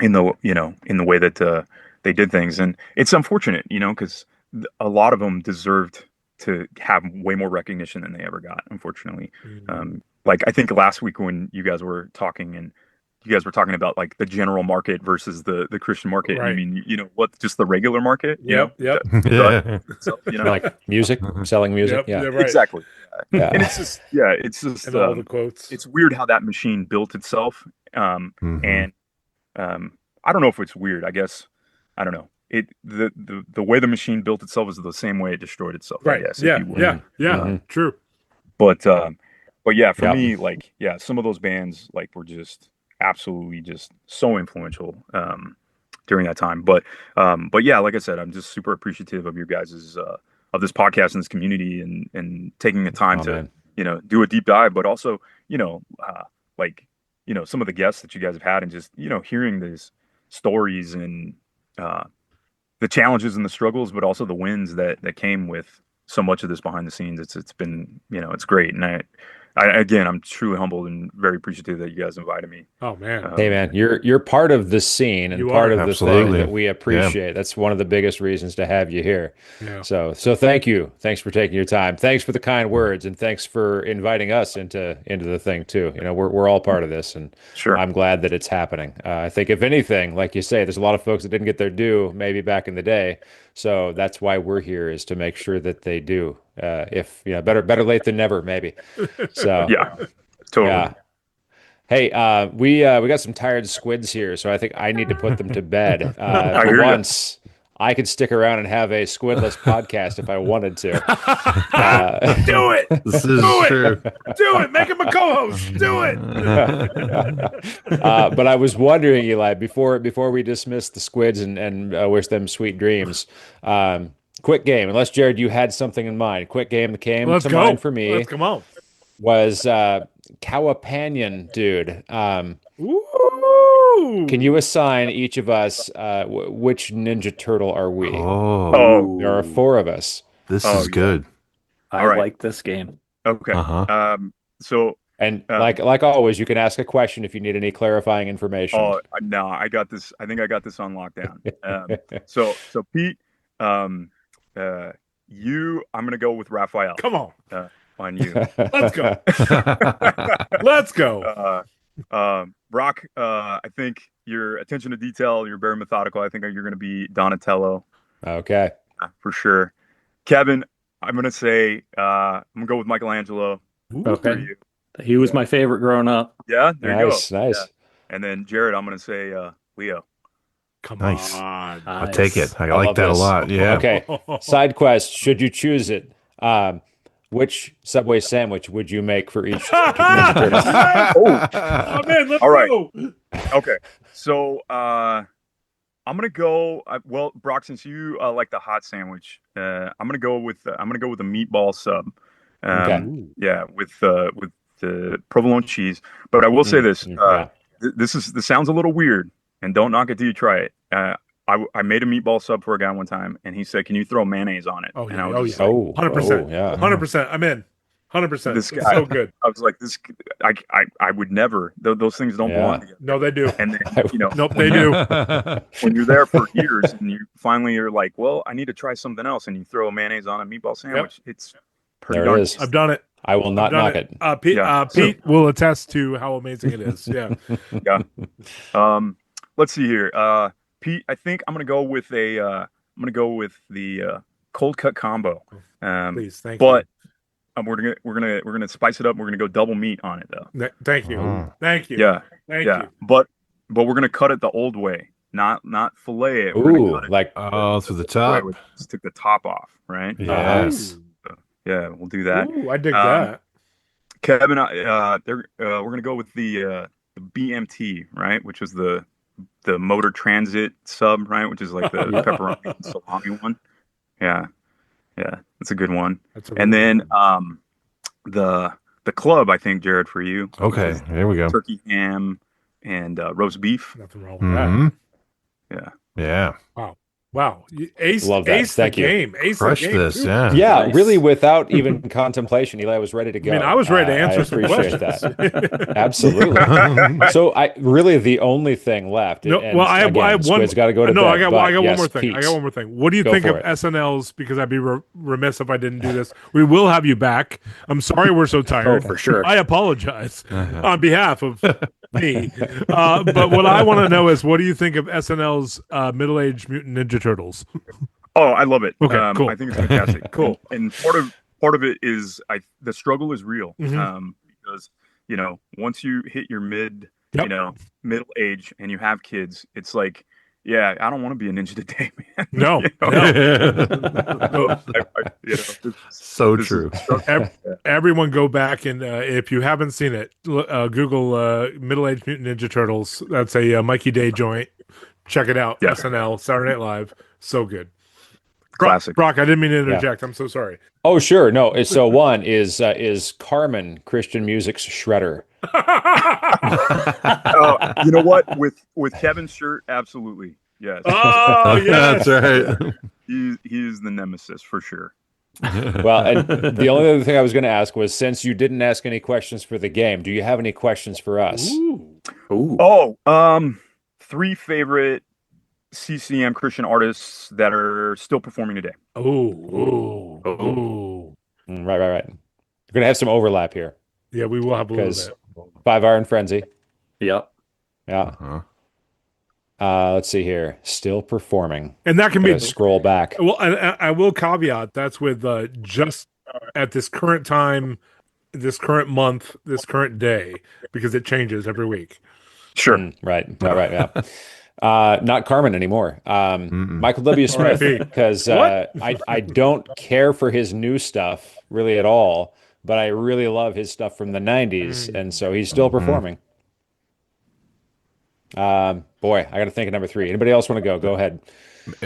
in the way that they did things. And it's unfortunate, you know, because a lot of them deserved to have way more recognition than they ever got, unfortunately. Like I think last week when you guys were talking and you guys were talking about like the general market versus the Christian market. Right. I mean, you know, what, just the regular market? Yep. So, you know, like music, selling music. Yep, right. Exactly. Yeah. And it's just, and all the quotes. It's weird how that machine built itself. And I don't know if it's weird. I guess, I don't know. The way the machine built itself is the same way it destroyed itself. Right. I guess, True. But yeah, for me, like, some of those bands like were just absolutely just so influential during that time. But yeah, like I said, I'm just super appreciative of your guys's of this podcast and this community and taking the time to do a deep dive, but also some of the guests that you guys have had and just hearing these stories and the challenges and the struggles, but also the wins that came with so much of this behind the scenes. It's been it's great, and again, I'm truly humbled and very appreciative that you guys invited me. Oh man, hey man, you're part of the scene and part of the thing that we appreciate. That's one of the biggest reasons to have you here. Yeah. So thank you. Thanks for taking your time. Thanks for the kind words, and thanks for inviting us into the thing too. We're all part of this, and I'm glad that it's happening. I think if anything, like you say, there's a lot of folks that didn't get their due maybe back in the day. So that's why we're here, is to make sure that they do. If better late than never, maybe. So yeah, totally. Yeah. Hey, we got some tired squids here, so I think I need to put them to bed. For once, I could stick around and have a squidless podcast if I wanted to. Do it. This is true. Do it. Make him a co-host. Do it. But I was wondering, Eli, before we dismiss the squids and wish them sweet dreams, quick game. Unless, Jared, you had something in mind. Quick game that came to mind for me. Let's come on. Was Cowapanion, dude. Ooh. Can you assign each of us which Ninja Turtle are we? Oh. There are 4 of us. This is good. I like this game. Okay. So and like always, you can ask a question if you need any clarifying information. Oh no, I got this. I think I got this on lockdown. So Pete, I'm gonna go with Raphael. Come on. On you. Let's go. Let's go. Brock, I think your attention to detail, you're very methodical. I think you're going to be Donatello. Okay. For sure. Kevin, I'm going to say, I'm going to go with Michelangelo. Okay. He was my favorite growing up. Yeah. There you go. Nice. Yeah. And then Jared, I'm going to say, Leo. Come nice. on. I'll take it. I like that this a lot. Yeah. Okay. Side quest. Should you choose it? Which Subway sandwich would you make for each? Oh man, let's go. Okay, so I'm gonna go. Well, Brock, since you like the hot sandwich, I'm gonna go with a meatball sub. Yeah, with the provolone cheese. But I will say this: this sounds a little weird, and don't knock it till you try it. I made a meatball sub for a guy one time, and he said, "Can you throw mayonnaise on it?" Oh, and yeah. I was 100%. Yeah. 100%. I'm in. 100%. This guy, so good. I was like, "This, I would never. Those things don't belong together." No, they do. And then, nope, they do. When you're there for years, and you finally are like, "Well, I need to try something else," and you throw a mayonnaise on a meatball sandwich. It's pretty. There it is. I've done it. I will not knock it. Pete will attest to how amazing it is. Yeah. Yeah. Let's see here. Pete, I think I'm gonna go with the cold cut combo. Please, thank you. But we're gonna spice it up. We're gonna go double meat on it though. Thank you. Thank you. Yeah. Thank you. But we're gonna cut it the old way, not fillet it. Ooh, like to the top. Just took the top off, right? Yes. Yeah, we'll do that. Ooh, I dig that. Kevin, we're gonna go with the BMT, right? Which is the motor transit sub, right? Which is like the pepperoni and salami one. Yeah, that's a good one. And then the club, I think, Jared, for you. Okay, here we go. Turkey ham and roast beef. Nothing wrong with that. Yeah. Wow. Ace, love that. Ace Thank the you. game. Ace Crush the game. this, too. yeah. Yeah, really, without even contemplation, Eli was ready to go. I mean, I was ready to answer some appreciate questions. that. Absolutely. So, really, the only thing left. No, and well, I have one. Squid's got to go to no, bed, I got one more thing. Pete, I got one more thing. What do you go think of for it. SNL's? Because I'd be remiss if I didn't do this. We will have you back. I'm sorry we're so tired. For sure. I apologize on behalf of me. But what I want to know is, what do you think of SNL's Middle-Aged Mutant Ninja Turtles? Oh, I love it. Okay, cool. I think it's fantastic. Cool. And part of it is the struggle is real. Because once you hit your middle age and you have kids, it's like, yeah, I don't want to be a ninja today, man. No. So true. Everyone go back and if you haven't seen it, Google Middle-Aged Mutant Ninja Turtles. That's a Mikey Day joint. Check it out. Yeah. SNL, Saturday Night Live. So good. Classic. Brock, I didn't mean to interject. I'm so sorry. Oh, sure. No. So one is Carmen Christian Music's Shredder. You know what? With Kevin's shirt, absolutely. Yes. Oh, yes. That's right. He's the nemesis for sure. Well, and the only other thing I was going to ask was, since you didn't ask any questions for the game, do you have any questions for us? Oh, 3 favorite CCM Christian artists that are still performing today. Oh. Right. We're going to have some overlap here. Yeah, we will have a little bit. 5 Iron Frenzy. Yep. Yeah. Uh-huh. Let's see here. Still performing. And that can be scroll back. Well, I will caveat that's with just at this current time, this current month, this current day, because it changes every week. Sure. Right. Yeah. Not Carmen anymore. Michael W. Smith, because I don't care for his new stuff really at all, but I really love his stuff from the 90s, and so he's still performing. Boy, I got to think of number 3. Anybody else want to go? Go ahead.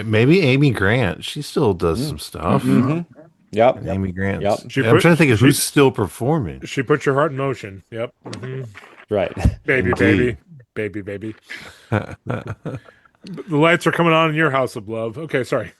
Maybe Amy Grant. She still does some stuff. Yep. Amy Grant. Yep. I'm trying to think of who's still performing. She put your heart in motion. Yep. Right. Baby. The lights are coming on in your house of love. Okay, sorry.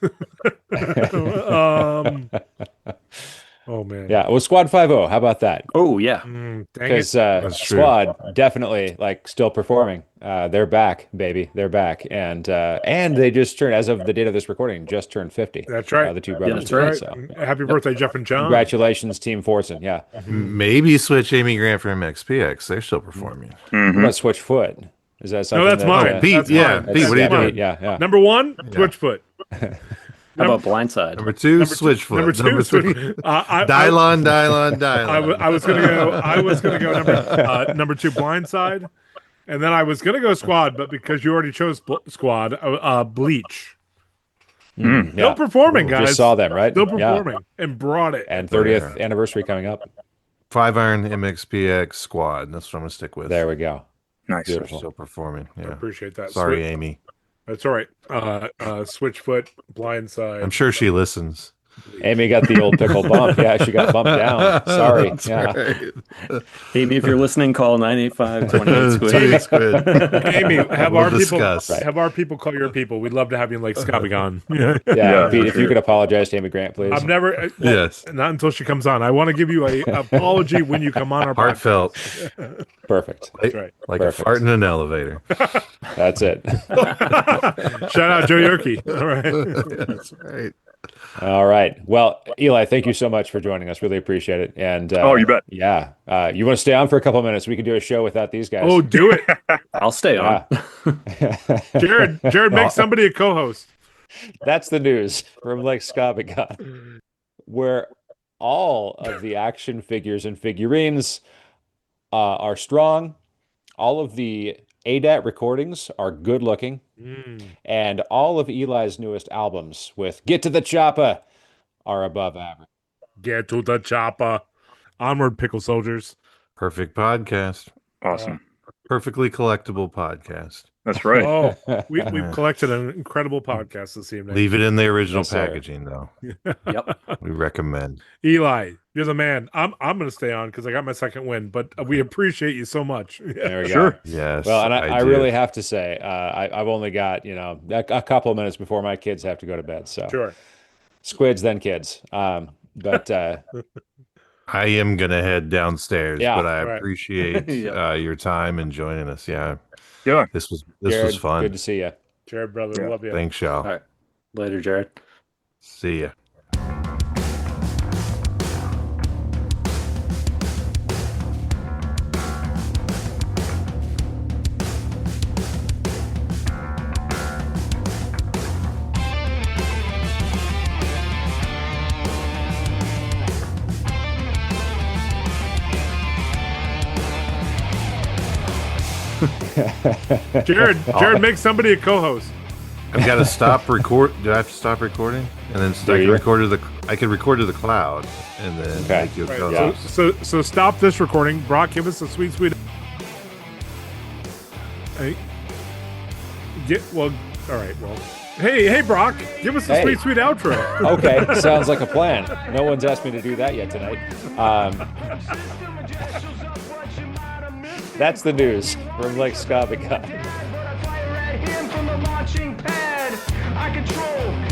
Oh man. Yeah. Well, Squad 5-0. How about that? Oh yeah. Because Squad definitely still performing. They're back, baby. They're back, and they just turned, as of the date of this recording, just turned 50. That's right. The two brothers. Yeah, that's right. So. Happy birthday, Jeff and John. Congratulations, Team Fortson. Yeah. Maybe switch Amy Grant for MXPX. They're still performing. What about Switchfoot? Is that something? No, that's mine. Pete, That's yeah. mine. Pete, what are you doing? Mine. Yeah. Number 1, Switchfoot. How about Blindside? Number 2, Switchfoot. Number 2, Number 3, Dylon. I was gonna go number 2, Blindside, and then I was gonna go Squad, but because you already chose Squad, Bleach. Still performing, guys. Just saw them, right? Still performing and brought it. And 30th anniversary coming up. 5 Iron MXPX Squad. That's what I'm gonna stick with. There we go. Nice. Beautiful. Still performing. Yeah. I appreciate that. Sorry, Amy. That's all right. Switchfoot, Blindside. I'm sure she listens. Amy got the old pickle bump. Yeah, she got bumped down. Sorry. That's yeah. right. Amy, if you're listening, call 985-28 Squid. Amy, have We'll our discuss. people have our people call your people. We'd love to have you in Lake Scabagon. Yeah, Pete, if you could apologize to Amy Grant, please. I've never. Yes. Not until she comes on. I want to give you a apology when you come on our Heartfelt. Perfect. Like, right. like Perfect. a fart in an elevator. That's it. Shout out Joe Yerke. All right. That's right. All right. Well, Eli, thank you so much for joining us. Really appreciate it. And you bet. Yeah. You want to stay on for a couple of minutes? We can do a show without these guys. Oh, do it. I'll stay on. Jared, make somebody a co-host. That's the news from Lake Scabagon, where all of the action figures and figurines are strong. All of the ADAT recordings are good looking. And all of Eli's newest albums with Get to the Chopper are above average. Get to the chopper. Onward, pickle soldiers. Perfect podcast. Awesome. Perfectly collectible podcast. That's right. Oh, we've collected an incredible podcast this evening. Leave it in the original Yes, sir. packaging, though. Yep. We recommend. Eli, you're the man. I'm going to stay on because I got my second win, but we appreciate you so much. There we go. Sure. Yes. Well, and I do. really have to say, I've only got, a couple of minutes before my kids have to go to bed. So Sure. squids, then kids. But I am gonna head downstairs, Yeah. but I Right. appreciate your time and joining us. Yeah. Yeah. This was Jared, fun. good to see you. Jared, brother, Yeah. love you. Thanks, y'all. All right. Later, Jared. See ya. Jared, make somebody a co-host. I've got to stop record. Do I have to stop recording? And then I can record to the cloud and then Okay. make you a Right. co-host. So stop this recording. Brock, give us a sweet. Hey. All right. Well, hey, Brock, give us a sweet outro. Okay, sounds like a plan. No one's asked me to do that yet tonight. That's the news from Lake Scabagon. I control